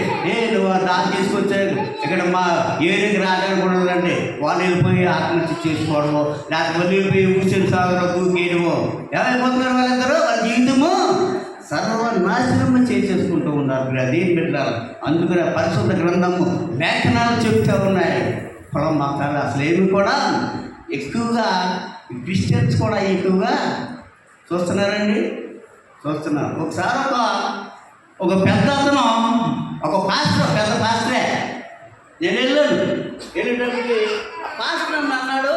నువ్వు దాన్ని తీసుకొచ్చాడు ఇక్కడ మా ఏరికి రావడానికి కూడా అంటే వాళ్ళు వెళ్ళిపోయి ఆత్మహత్య చేసుకోవడము, లేకపోతే వెళ్ళిపోయి ఊసిన సాగులో దూకేయడము ఏమైపోతున్నారు వాళ్ళందరూ. వాళ్ళ జీవితము సర్వనాశనము చేసేసుకుంటూ ఉన్నారు. అదేం పెట్టాలి. అందుకనే పరిశుద్ధ గ్రంథము లేఖనాలు చెప్తూ ఉన్నాయి. పొలం మాట్లాడాలి అసలు ఏమి కూడా ఎక్కువగా క్రిస్టియన్స్ కూడా ఎక్కువగా చూస్తున్నారండి, చూస్తున్నారు. ఒకసారి ఒక పెద్ద అతను ఒక పాస్టర్, పెద్ద పాస్టరే, నేను వెళ్ళేటప్పటికి ఆ పాస్టర్ అన్నాడు,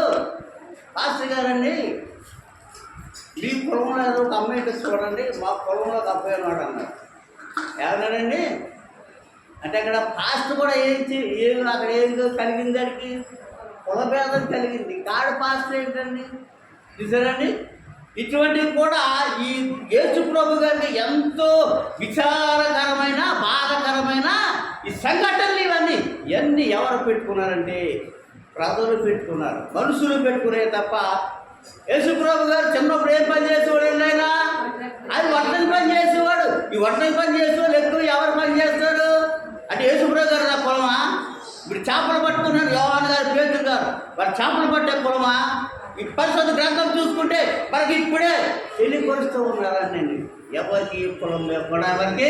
పాస్టర్ గారండి మీ పొలంలో ఏదో ఒక అమ్మాయి చూడండి, మా పొలంలో ఒక అబ్బాయి ఉన్నాడు అన్నాడు. ఏమన్నాడండి అంటే అక్కడ పాస్టర్ కూడా ఏం అక్కడ ఏం కలిగింది, దానికి కులభేదం కలిగింది. కాడు పాస్టర్ ఏంటండి చూసారండి. ఇటువంటివి కూడా ఈ యేసు ప్రభు గారికి ఎంతో విచారకరమైన బాధకరమైన ఈ సంఘటనలు ఇవన్నీ ఎవరు పెట్టుకున్నారంటే ప్రజలు పెట్టుకున్నారు, మనుషులు పెట్టుకునే తప్ప యేసు ప్రభు గారు చిన్నప్పుడు ఏం పని చేసేవాడు ఆయన? అది వడ్డని పని చేసేవాడు. ఈ వడ్డని పని చేసేవాళ్ళు ఎక్కువ ఎవరు పని చేస్తారు అంటే యేసు ప్రభు గారు నా పొలమా? ఇప్పుడు చేపలు పట్టుకున్నారు యోహాను గారు, పేతురు గారు, వారు చేపలు పట్టే పొలమా? ఈ పరిశుద్ధ గ్రంథం చూసుకుంటే మనకి ఇప్పుడే తెలియపరుస్తూ ఉన్నారండి. ఎవరికి పొలం కూడా ఎవరికి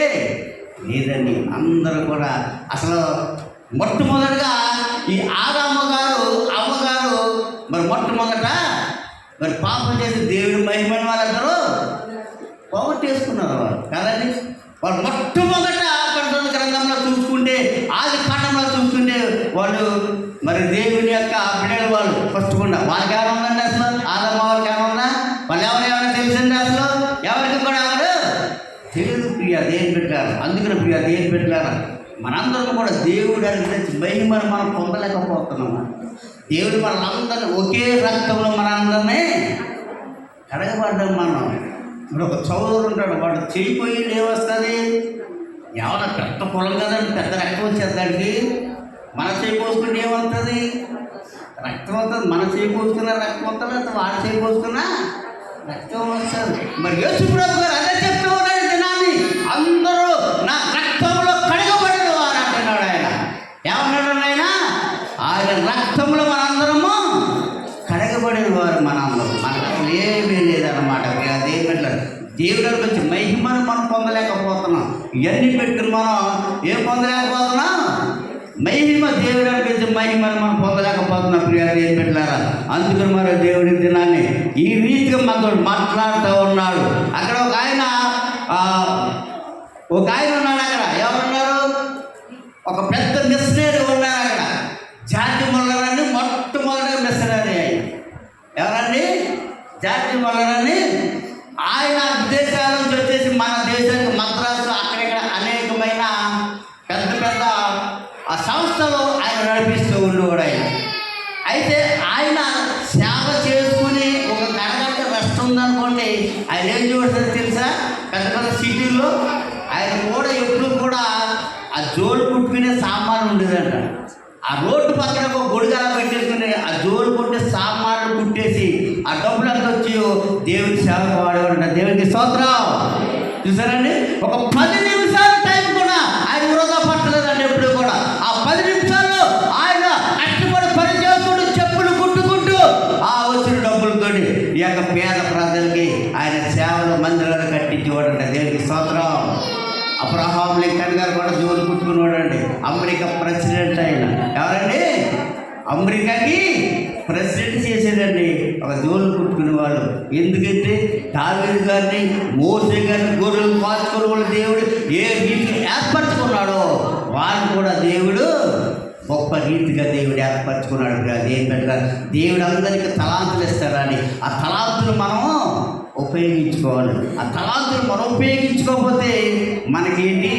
లేదండి. అందరూ కూడా అసలు మొట్టమొదటిగా ఈ ఆదాము గారు అమ్మగారు మరి మొట్టమొదట మరి పాపం చేసి దేవుడి మహిమని వాళ్ళందరూ పోగొట్టేసుకున్నారు వాళ్ళు కదండి. వాళ్ళు మొట్టమొదట పరిశుద్ధ గ్రంథంలో చూసుకుంటే ఆది కాండంలో చూసుకుంటే వాళ్ళు మరి దేవుని యొక్క బిడ్డలు వాళ్ళు ఫస్ట్ కూడా వాళ్ళకి ఏమైనా ఉందండి అసలు? ఆదమ్మ వాళ్ళకి ఏమన్నా వాళ్ళు ఎవరైనా తెలిసింది అసలు? ఎవరికి కూడా ఎవరు తెలియదు. ప్రియా దేవుని పెట్టారు. అందుకని ప్రియా దేవుని పెట్టారు మనందరం కూడా దేవుడు అనుగ్రహించి మహిమను మనం పొందలేకపోతున్నాము. దేవుడు మనందరినీ ఒకే రక్తంలో మనందరినీ కడగబడ్డాం. మనం ఇప్పుడు ఒక చౌదరు ఉంటాడు, వాడు చేయిపోయి ఏమొస్తుంది? ఏమన్నా పెద్ద పొలం కదండి, పెద్ద రక్తం వచ్చేదానికి మన చేయి పోసుకుంటే ఏమవుతుంది? రక్తం అవుతుంది. మన చేయి పోసుకున్న రక్తం అవుతుంది, లేకపోతే వాడు చేయి పోసుకున్న రక్తం వస్తుంది. మరి యేసు ప్రభు గారు అదే చెప్తూ ఉన్నాడు దినాన్ని, అందరూ నా రక్తంలో కడగబడిన వారు అంటున్నాడు ఆయన. ఏమన్నాడు ఆయన? ఆయన రక్తంలో మనందరము కడగబడిన వారు మనందరం. మనకు అసలు ఏమీ లేదన్నమాట. అదేమిట్లా దేవుడి వచ్చి మహిమను మనం పొందలేకపోతున్నాం. ఇవన్నీ పెట్టుకుని మనం ఏం పొందలేకపోతున్నాం? మహిమ దేవుడు అనిపించే మహిమను మనం పొందలేకపోతున్నాం. ప్రియాలు ఏం పెట్టారా? అందుకని మరి దేవుడి దినాన్ని ఈ రీతిగా మనతో మాట్లాడుతూ ఉన్నాడు. అక్కడ ఒక ఆయన ఉన్నాడు. అక్కడ ఎవరున్నారు? ఒక పెద్ద మిషనరీ ఉన్నారు అక్కడ. జార్జ్ ముల్లర్ అని మొట్టమొదటిగా మిషనరీ ఆయన. ఎవరండి? జార్జ్ ముల్లర్ అని. ఆయన విదేశాల నుంచి వచ్చేసి మన దేశానికి మద్రాసు అక్కడిక్కడ అనేకమైన పెద్ద పెద్ద ఆ సంస్థలు ఆయన నడిపిస్తూ ఉండేవాడు ఆయన. అయితే ఆయన సేవ చేసుకుని ఒక గడగంట రెస్ట్ ఉందనుకోండి, ఆయన ఏం చూస్తారు తెలుసా? పెద్ద పెద్ద సిటీల్లో ఆయన కూడా ఎప్పుడు కూడా ఆ జోలు కుట్టుకునే సామాన్లు ఉండేదంట. ఆ రోడ్డు పక్కన ఒక గొడుగలా పెట్టేసుకుని ఆ జోలు కుట్టే సామాన్లు కుట్టేసి ఆ డబ్బులు అంతా వచ్చి దేవుడి సేవకు వాడేవాడు. దేవుడికి స్తోత్రం. చూసారండి, ఒక 10 నిమిషాల టైం కూడా ఆయన వృధా పట్టలేదండి ఎప్పుడు కూడా. ఆ 10 నిమిషాల్లో ఆయన కష్టపడి పని చేసుకుంటూ చెప్పులు కుట్టుకుంటూ ఆ వచ్చిన డబ్బులతో ఈ యొక్క పేద ప్రజలకి ఆయన సేవలు మందిరాలు కట్టించేవాడండి. దేవుడికి స్తోత్రం. అబ్రహాం లింకన్ గారు కూడా జోలు కుట్టుకునేవాడండి. అమెరికా ప్రెసిడెంట్ ఆయన. ఎవరండి? అమెరికాకి ప్రెసిడెంట్ చేసేదండి ఒక జోలు కుట్టుకునేవాళ్ళు. ఎందుకంటే దావీదు గారిని, మోసే గారిని గొర్రెలు కాచుకునే వాళ్ళు దేవుడు ఏ రీతికి ఏర్పరచుకున్నాడో వాళ్ళు కూడా దేవుడు గొప్ప రీతిగా దేవుడు ఏర్పరచుకున్నాడు. అదేం పెట్టారు? దేవుడు అందరికీ తలాంతులు ఇస్తారని ఆ తలాంతులు మనం ఉపయోగించుకోవాలి. ఆ తలాంతులు మనం ఉపయోగించుకోకపోతే మనకేంటి?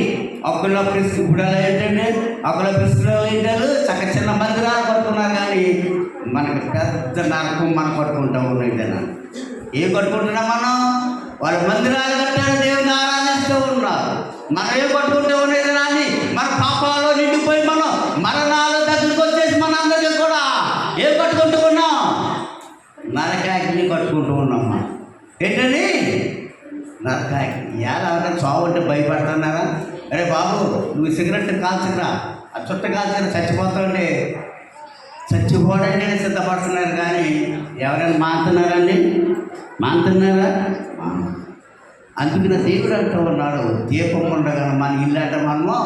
ఒక్కళ్ళ ప్రిస్క్ ఇప్పుడు అలా ఏంటంటే ఒక్కళ్ళ ప్రిస్కులు ఏంటారు చక్క చిన్న మందిరాలు కట్టుకున్నారు, కానీ మనకి పెద్ద నరకం మనం కట్టుకుంటాం ఉన్నాయినా. ఏం కట్టుకుంటున్నాం మనం? వాళ్ళు మందిరాలు కట్టారు, దేవుని ఆరాధిస్తూ ఉన్నారు. మనం ఏం కట్టుకుంటూ ఉండేది అని మన పాపాలు నిండిపోయి మనం మరణాలు దగ్గరికి వచ్చేసి మన అందరికీ కూడా ఏం కట్టుకుంటూ ఉన్నాం? నరకాగ్ని కట్టుకుంటూ ఉన్నాం. మనం ఏంటండి? నరకాగ్ని. ఎవరైనా చావు అంటే భయపడుతున్నారా? అరే బాబు, నువ్వు సిగరెట్ కాల్చరా, ఆ చుట్ట కాల్చరా, చచ్చిపోతావంటే చచ్చిపోవడానికి సిద్ధపడుతున్నారు, కానీ ఎవరైనా మానుతున్నారండి? మానుతున్నారా? అందుకని దేవుడు అంటూ ఉన్నాడు, దీపం ఉండగా మన ఇల్లు అంటే మనము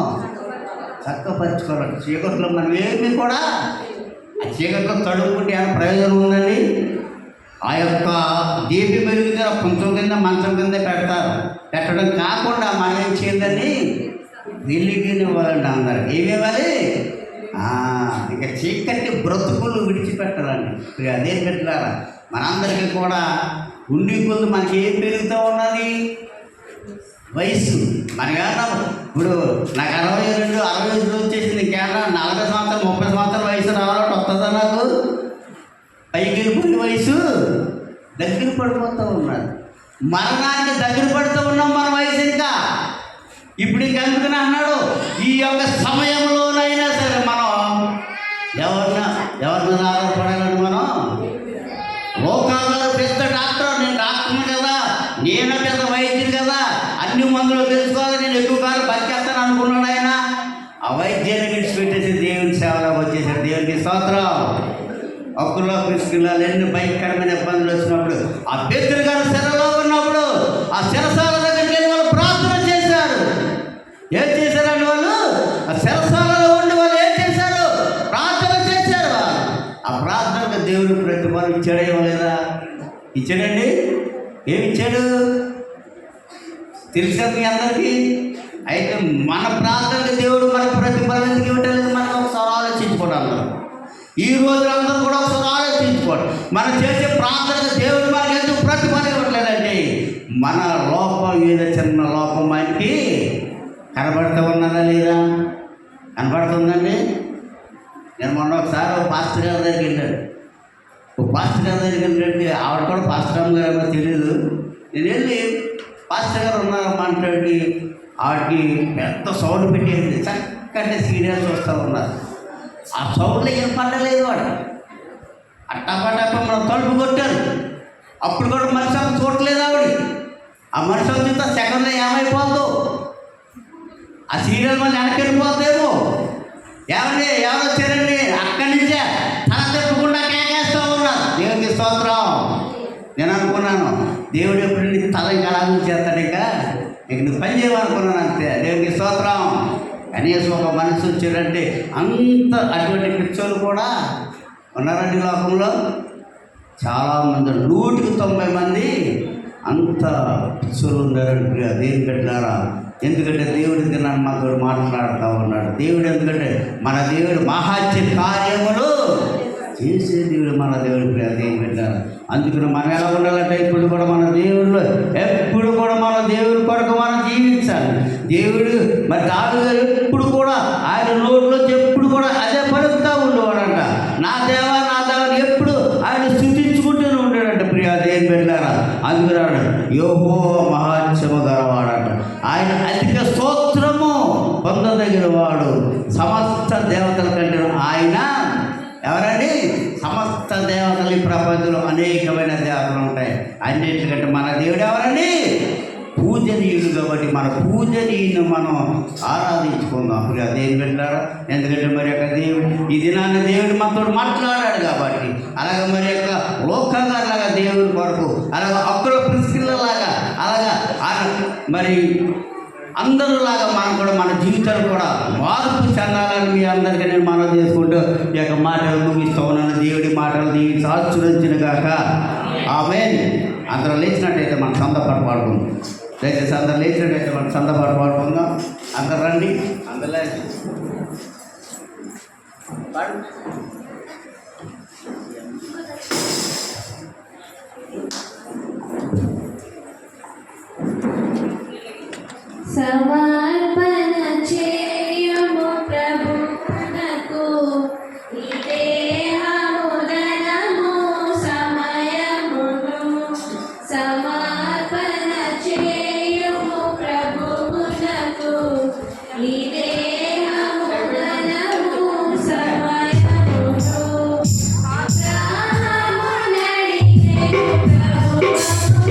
చక్కపరచుకోవాలి. చీకట్లో మనం ఏమి కూడా ఆ చీకట్లో తడుపుకుంటే ఏమైనా ప్రయోజనం ఉందండి? ఆ యొక్క దీపం వెలుగుతారు కొంచెం కింద మంచం కింద పెట్టడం కాకుండా మనం ఏం చేయాలని వెలిగినివ్వాలండి. అందరు ఏమివ్వాలి? ఇక చీకటి బ్రతుకులు విడిచిపెట్టాలండి. అదేం పెట్టారా? మనందరికీ కూడా ఉండి కొద్ది మనకి ఏం పెరుగుతూ ఉన్నది? వయసు. మనకేమన్నా ఇప్పుడు నాకు 62, 60 వచ్చేసింది. ఇంకేమన్నా 40 సంవత్సరాలు 30 సంవత్సరాల వయసు రావాలంటే వస్తుందా? నాకు పైకి వెళ్ళిపోయిన వయసు దగ్గర పడిపోతూ ఉన్నది. మరణానికి దగ్గర పడుతూ ఉన్నాం మన వయసు. ఇంకా ఇప్పుడు ఇంకెందుకని అన్నాడు, ఈ యొక్క సమయంలోనైనా సరే మనం ఎవరి మీద ఆధారపడాలని? మనం లోకాల్లో పెద్ద డాక్టర్, నేను డాక్టర్ని కదా, నేను పెద్ద వైద్యుని కదా, అన్ని మందులు తెలుసుకోవాలి, నేను ఎక్కువ కాలం బతికేస్తాను అనుకున్నాడు ఆయన. ఆ వైద్యాన్ని విడిచిపెట్టేసి దేవుని సేవలోకి వచ్చేసాడు. దేవునికి స్తోత్రం. అక్కుల్లో పిసుకులాలు ఎన్ని భయంకరమైన ఇబ్బందులు వచ్చినప్పుడు ఆ పేతురు గారు చెరలో ఉన్నప్పుడు ఆ చెరసాల దగ్గరికి వెళ్ళి వాళ్ళు ప్రార్థన చేశారు. ఏం చేశారండి వాళ్ళు? ఆ చెరసాలలో ఉండి వాళ్ళు ఏం చేశారు? ప్రార్థన చేశారు. ఆ ప్రార్థనకు దేవుడు ప్రతిఫలం ఇచ్చాడా ఇవ్వలేదా? ఇచ్చాడండి. ఏమి ఇచ్చాడు తెలుసా మీ అందరికీ? అయితే మన ప్రార్థనకు దేవుడు మనకు ప్రతిఫలం ఎందుకు ఇవ్వటలేదు? మనం ఒకసారి ఆలోచించుకోవడం. ఈ రోజులందరూ కూడా ఒకసారి ఆలోచించుకోండి. మనం చేసే ప్రార్థనకు దేవుడు మనకి ఎందుకు ప్రతిఫలం ఇవ్వట్లేదండి? మన లోపం, ఏదో చిన్న లోపం మనకి కనబడుతూ ఉన్నదా లేదా? కనబడుతుందండి. నేను మొన్న ఒకసారి ఒక పాస్టర్ గారి దగ్గరికి వెళ్ళాడు. ఒక పాస్టర్ గారి దగ్గరికి వెళ్ళండి, ఆవిడ కూడా పాస్టర్ అమ్మ గారు తెలియదు. నేను వెళ్ళి పాస్టర్ గారు ఉన్నారమ్మా అంటే ఆవిడకి పెద్ద సౌండ్ పెట్టేది, చక్కటి సీరియల్ చూస్తూ ఉన్నారు. ఆ సౌండ్లో ఏం పడలేదు. వాడు అట్టపటప్ప మనం తలుపు కొట్టారు. అప్పుడు కూడా మనిషి చూడలేదు ఆవిడ. ఆ మనిషి చూస్తే సెకండ్లో ఏమైపోద్దు, ఆ సీరియల్ మళ్ళీ వెనకెళ్ళిపోద్దేమో. ఏమండి ఎవరు వచ్చారండి? అక్కడి నుంచే తల తిప్పకుండా కేకేస్తూ ఉన్నారు. దేవునికి స్తోత్రం. నేను అనుకున్నాను, దేవుడు ఎప్పుడు నీ తల ఇంకా చేస్తాడు, ఇక నువ్వు పని చేయమనుకున్నాను అంతే. దేవునికి స్తోత్రం. కనీసం ఒక మనిషి వచ్చారంటే అంత అటువంటి పిచ్చోళ్ళు కూడా ఉన్నారండి లోకంలో. చాలామంది 190 మంది అంత పిచ్చోళ్ళు ఉన్నారండి. అదేం పెట్టారా? ఎందుకంటే దేవుడు దినాన్ని మాతో మాట్లాడుతూ ఉన్నాడు. దేవుడు ఎందుకంటే మన దేవుడు మహాత్య కార్యములు చేసే దేవుడు, మన దేవుడు దేవుడు పెట్టారు. అందుకని మనం ఎలా ఉండాలంటే ఇప్పుడు కూడా మన దేవుళ్ళు ఎప్పుడు కూడా మన దేవుడి కొరకు మనం జీవించాలి. దేవుడు మరి దావీదు ఎప్పుడు కూడా ఆయన నోట్లో ఎప్పుడు కూడా అదే పలుకుతూ ఉండేవాడంట, నా దేవా నా దేవా ఎప్పుడు ఆయన స్తుతించుకుంటూనే ఉంటాడంట. ప్రియా దేవుని పెట్టారా, అందుకున్నాడు యెహోవా మహాత్యము గలవాడంట. ఆయన అధిక స్తోత్రము పొందదగిన వాడు. సమస్త దేవతల కంటే ఆయన ఎవరండి? సమస్త దేవతలు ఈ ప్రపంచంలో అనేకమైన దేవతలు ఉంటాయి. అన్నింటికంటే మన దేవుడు ఎవరండి? పూజనీయుడు. కాబట్టి మన పూజనీయుని మనం ఆరాధించుకుందాం. ప్రియా దేవుని పెట్టారా, ఎందుకంటే మరి యొక్క దేవుడు ఈ దినాన్ని దేవుడు మనతో మాట్లాడాడు కాబట్టి, అలాగే మరి యొక్క లోకగారిలాగా దేవుడి కొరకు, అలాగే అక్కుల ప్రిస్కిల్లలాగా, అలాగా మరి అందరిలాగా మనం కూడా మన జీవితాలు కూడా మార్పు చెందాలని మీ అందరికీ నేను మనం చేసుకుంటూ ఈ యొక్క మాటలు ముగిస్తూ ఉన్నాను. దేవుడి మాటలు దీనికి ఆశీర్వదించిన గాక ఆమేన్. అందరూ లేచినట్టయితే మనం సందపాటు పాడుకుందాం. దయచేసి అందరూ లేచినట్టయితే మనం సందపాటు పాడుకుందాం. అందరు రండి, అందరూ సమర్పణ చేయము ప్రభువునకు, ఈ దేహముదనము సమయమును. సమర్పణ చేయము ప్రభువునకు, ఈ దేహముదనము సమయమును. అబ్రహాము నడిచెను ప్రభువునకు,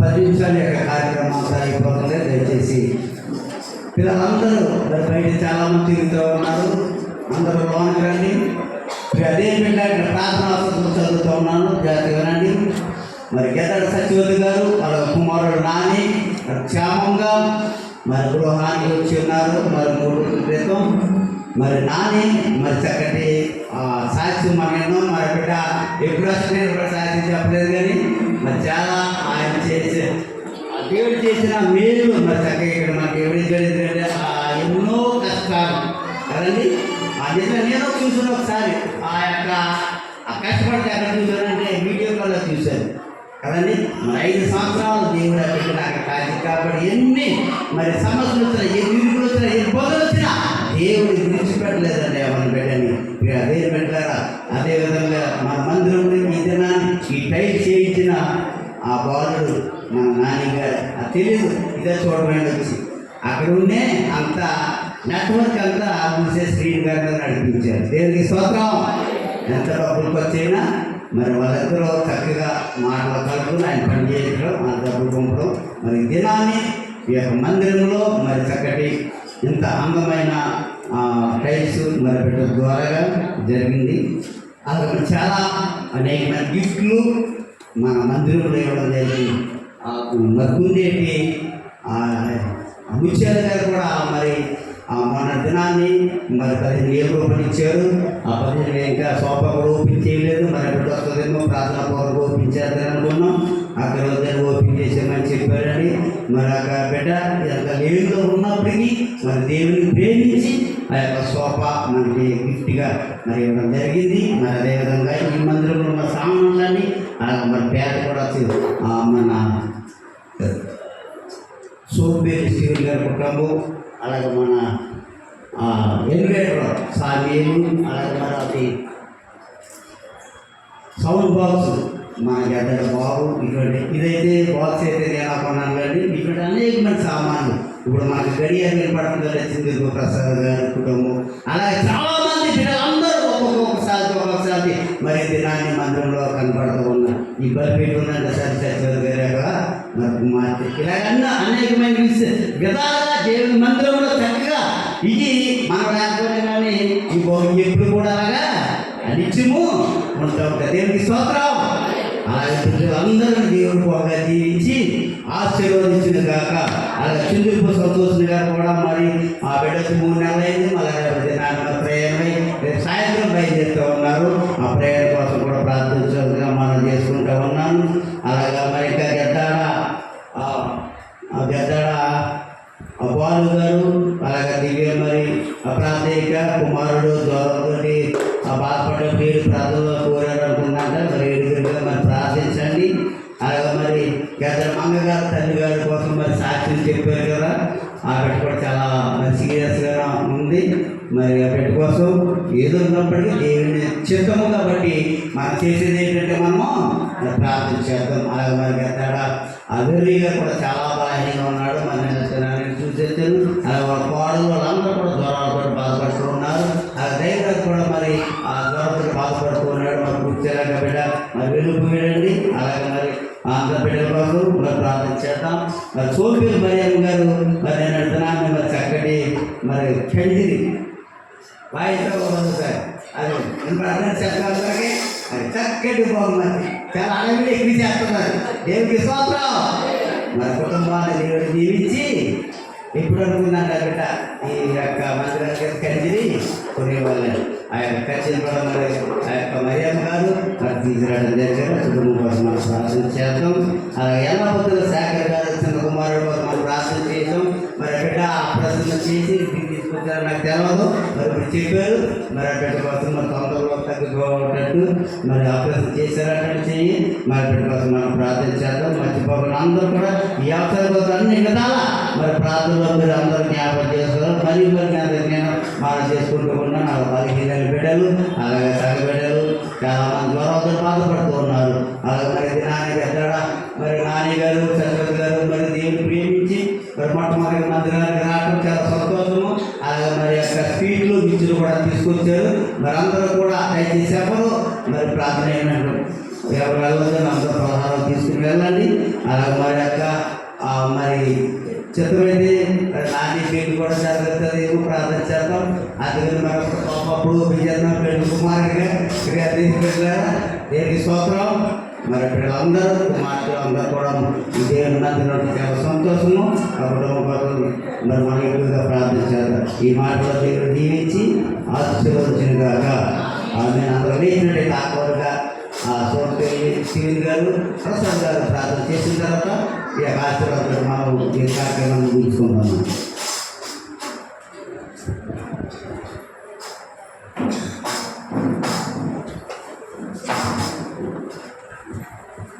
10 నిమిషాలు యొక్క కార్యక్రమం అంతా అయిపోతుంది. దయచేసి పిల్లలందరూ మరి బయట చాలామంది తిరుగుతూ ఉన్నారు, అందరూ లోనికి రండి. అదే పిల్లలు ప్రార్థన అవసరం చదువుతూ ఉన్నాను, జాగ్రత్తగా రండి. మరి గెదడ సచివతి గారు వాళ్ళ కుమారుడు నాని క్షేమంగా మరి గృహానికి వచ్చి ఉన్నారు. మరి 3 రోజుల క్రితం మరి నాని మరి చక్కటి సాక్షి మనం ఎన్నో మరి బిడ్డ ఎప్పుడు వస్తే సాక్షి చెప్పలేదు, కానీ మరి చాలా ఆయన చేసే దేవుడు చేసిన మేలు మరి చక్కగా ఇక్కడ మనకి ఎవరి జరిగిందంటే ఎన్నో కష్టాలు కదండి. నిజంగా నేను చూసాను ఒకసారి ఆ యొక్క కష్టపడితే ఎక్కడ చూసానంటే వీడియో కాల్లో చూశాను కదండి. మరి 5 సంవత్సరాలు దేవుడు అక్కడ నాకు కాదు కాబట్టి ఎన్ని మరి సమస్యలు వచ్చినా, ఎన్ని ఇరుకులు వచ్చినా, ఎన్ని పొదలు వచ్చినా దేవుడు విడిచిపెట్టలేదండి ఎవరిని పెట్టని. అదే పెట్టారా. అదేవిధంగా మన మందిరంలో ఈ దినాన్ని ఈ టైప్ చేయించిన ఆ బాలుడు మన నాన్నగారు తెలీదు, ఇదే చూడమని వచ్చి అక్కడ ఉండే అంత నెట్వర్క్ అంతా చూసే స్క్రీన్ గారు నడిపించారు. దేవునికి స్తోత్రం. ఎంత డబ్బులు ఖర్చైనా మరి వాళ్ళిద్దరూ చక్కగా మాటలు కలుపుకుని ఆయన పని చేయడం, ఆ డబ్బులు పంపడం. మరి దినాన్ని ఈ యొక్క మందిరంలో మరి చక్కటి ఇంత అందమైన టైల్స్ మరి పెట్టడం ద్వారా జరిగింది. అలాగే చాలా అనేకమైన గిఫ్ట్లు మన మందిరంలో ఇవ్వడం జరిగింది. మరి కుందేటి ముత్యాల గారు కూడా మరి మొన్న దినాన్ని మరి 15,000 రూపాయలు ఇచ్చారు. ఆ 15,000 ఇంకా సోఫా కూడా ఓపెన్ చేయలేదు. మరి ఎప్పుడు వస్తుందేమో ప్రార్థన పౌరులు ఓపెన్ చేద్దాం అనుకున్నాం. అక్కడ వద్దని ఓపెన్ చేసామని చెప్పారని. మరి ఆ బిడ్డ ఎంత లేదులో ఉన్నప్పటికీ మరి దేవుని ప్రేమించి ఆ యొక్క సోఫా మనకి గిఫ్ట్గా మరి ఇవ్వడం జరిగింది. మరి అదేవిధంగా ఈ మందిరంలో ఉన్న సామాన్లన్నీ అలాగే మరి పేద కూడా మన సోపేరు శివుడి గారి కుటుంబం, అలాగే మన ఎలివేటర్ సామీలు, అలాగే మరి అది సౌండ్ బాక్స్ మన గడ్డ బాబు. ఇదైతే బాక్స్ అయితే నేను కొన్నాను, కానీ ఇటువంటి అనేకమైన సామాన్లు ఇప్పుడు మనకి గడియారు నిలబడకుండా వచ్చింది ప్రసాద్ గారి కుటుంబం. అలాగే చాలామంది పిల్లలందరూ ఒక్కొక్కసారి మరి దినాన్ని మందిరంలో కనపడుతూ ఉన్నారు. ఈ బలిపీఠం ఉందంటే సరిచరి గారు మరి మార్చి ఇలాగన్నా అనేకమైన విధాలుగా దేవుని మందిరంలో చక్కగా ఇది మనం లేకపోతే కానీ ఈ ఎప్పుడు కూడా అలాగా నిత్యము ఉంటూ ఉంటుంది. దేవునికి స్తోత్రం. అలాగే అందరూ దేవుడు బాగా జీవించి ఆశీర్వదించిన కాక. అలాగే చిందుకు సంతోషం గారు కూడా మరి ఆ బిడ్డకు 3 నెలలు అయింది. మళ్ళీ ప్రయాణమై రేపు సాయంత్రం బయలుదేరుతూ ఉన్నారు. ఆ ప్రయాణం కోసం కూడా ప్రార్థించగా మనం చేసుకుంటూ ఉన్నాను. అలాగా మరి ఇంకా గద్దాడ బాలు గారు, అలాగే దివ్య మరి ప్రాంతీయ కుమారుడు జ్వరంతో బాధపడే పేరు ప్రార్థనలో కోరారు అనుకున్నాక మరి ఎదురుగా మరి ప్రార్థించండి. అలాగే మరి గద్దర మంగగారు తల్లి గారి కోసం మరి సాక్షులు చెప్పారు కదా, ఆ బిడ్డ కూడా చాలా సీరియస్గా ఉంది. మరి ఆ బిడ్డ కోసం ఏదో ఉన్నప్పటికీ దేవుని చిత్తము కాబట్టి మనం చేసేది ఏంటంటే మనము ప్రార్థన చేద్దాం. అలాగే మరి గద్దాడ అభివృద్ధి గారు కూడా చాలా బాగా ఉన్నాడు. మరి చూసేస్తాను. అలాగే వాళ్ళ కోడలు వాళ్ళందరూ కూడా జ్వరాలతో బాధపడుతూ ఉన్నారు. అలాగే దైవరాజు కూడా మరి ఆ జ్వరంతో బాధపడుతూ ఉన్నాడు. మరి కూర్చోలేక బిడ్డ మరి వెళ్ళిపోయాడండి. అలాగే మరి ఆంధ్ర బిడ్డల కోసం మరి ప్రార్థన చేద్దాం. మరి సోఫియల్ మరియమ్మ గారు మరి నేను అడుగుతున్నాను మరి చక్కటి మరి కంజిరి వాయిద్యం సార్ అది నేను ప్రార్థన చేస్తానికి అది చక్కటి బాగుంది. చాలా అడవిలో ఎక్కువ చేస్తున్నారు. దేవుడికి స్తోత్రం. మరి కుటుంబాన్ని దేవుడు జీవించి ఎప్పుడు అనుకుందంట బిడ్డ ఈ యొక్క మందిరానికి కంజిరి కొనేవాళ్ళని. ఆ యొక్క కంచెలు కూడా మరి ఆ యొక్క మరియమ్మ గారు మరి తీసుకురావడం జరిగారు. కుటుంబం కోసం మనం ప్రార్థన చేద్దాం. అలాగే ఎలా పొద్దున శేఖర్ గారు చిన్న కుమారుడు కోసం మనం ప్రార్థన చేసాం. మరి బిడ్డ ప్రశ్న చేసి తీసుకొచ్చారు నాకు తెలియదు. మరి ఇప్పుడు చెప్పారు. మరి ఆ బిడ్డ కోసం మరి తొందరలో తగ్గిపోవటట్టు మరి ఆపరేషన్ చేశారన్నట్టు చెయ్యి. మరి బిడ్డ కోసం మనం ప్రార్థన చేద్దాం. మర్చిపోకుండా అందరూ కూడా ఈ అవసరం కోసం అన్ని విధాలా మరి ప్రార్థనలో మీరు అందరూ జ్ఞాపకం చేస్తారు. మరి నేను మనం చేసుకుంటూ ఉన్నా నాకు 15 బిడ్డలు, అలాగే సగ బిడ్డలు చాలామంది జ్వరంతో బాధపడుతూ ఉన్నారు. అలాగే మరి దినానికి ఎక్కడ మరి నాని గారు చంద్రబాబు గారు మరి దేవుని ప్రేమించి మరి మొట్టమొదటి మందిరానికి రావడం చాలా సంతోషము. అలాగే మరి యొక్క స్పీడ్లు గిచ్చులు కూడా తీసుకొచ్చారు. మరి అందరూ కూడా దయచేసి ఎవరు మరి ప్రార్థన అయినట్టు ఎవరు వెళ్ళదు అందరూ పలహారం తీసుకుని వెళ్ళండి. అలాగే మరి యొక్క మరి చిత్తమైంది నాని పెళ్లి కూడా జరుగుతుంది, ప్రార్థన చేద్దాం. అందుకని మరొక అప్పుడు చేద్దాం పెళ్లి కుమారుడిగా తీసుకెళ్ళారా దేనికి స్తోత్రం. మరి పిల్లలందరూ కుమార్తెలు అందరూ కూడా దేవుని నందినట్టు చాలా సంతోషము. ఆ కుటుంబ మరి మన ఎక్కువగా ప్రార్థించారు. ఈ మాటలో దేవుడు దీవించి ఆశీర్వదించిన కాక ఆమె అందరూ వేసినట్టు ఆకోరుగా శివన్ గారు ప్రసాద్ గారు ప్రార్థన చేసిన తర్వాత ఈ యొక్క ఆశీర్వాదాలు మనం ఈ కార్యక్రమాన్ని ముగించుకుంటున్నాం.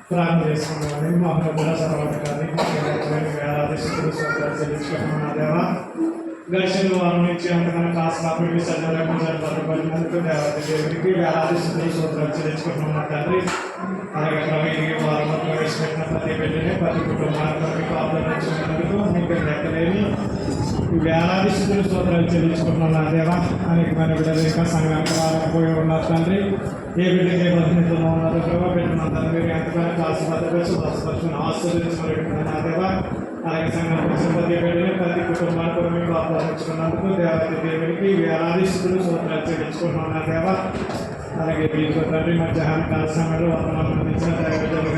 ప్రార్థన చేసుకున్నామని మా పెద్దల సర్వకాన్ని చెల్లించుకుంటున్నా దేవా. గడిచిన వారం నుంచి అంతకన్నా కాస్త కాబట్టి సజ్జలకు జరపబడినందుకు దేవత దేవుడికి వేలాది స్థితులు సూత్రాలు చెల్లించుకుంటున్నా తండ్రి. అలాగే ప్రవీణి వారం ప్రవేశపెట్టిన ప్రతి బిడ్డని ప్రతి కుటుంబానికి ఆలోచించినందుకు మీకు లెక్కలేని వేలాది స్థితులు సూత్రాలు చెల్లించుకుంటున్నా దేవా. అనేకమైన బిడ్డలు ఇంకా సంఘానికి రాకపోయి ఉన్నారు తండ్రి. ఏ బిడ్డకి బతినితులు ఉన్నదో ప్రభావ పెట్టినందుకు మీరు ఎంతగానో కాల్సిపరచుకుని ఆస్వాదించబడుతున్నా దేవా. అలాగే సంఘం ప్రతి బిడ్డని ప్రతి కుటుంబానికి మీకు ఆహ్వానించుకున్నందుకు దేవత దేవుడికి వేలాది స్థితులు సూత్రాలు చెల్లించుకుంటున్నా దేవా. అలాగే మీకు తండ్రి మధ్యాహ్న కాల సమయంలో వందనాలు అందించిన దైవజనులు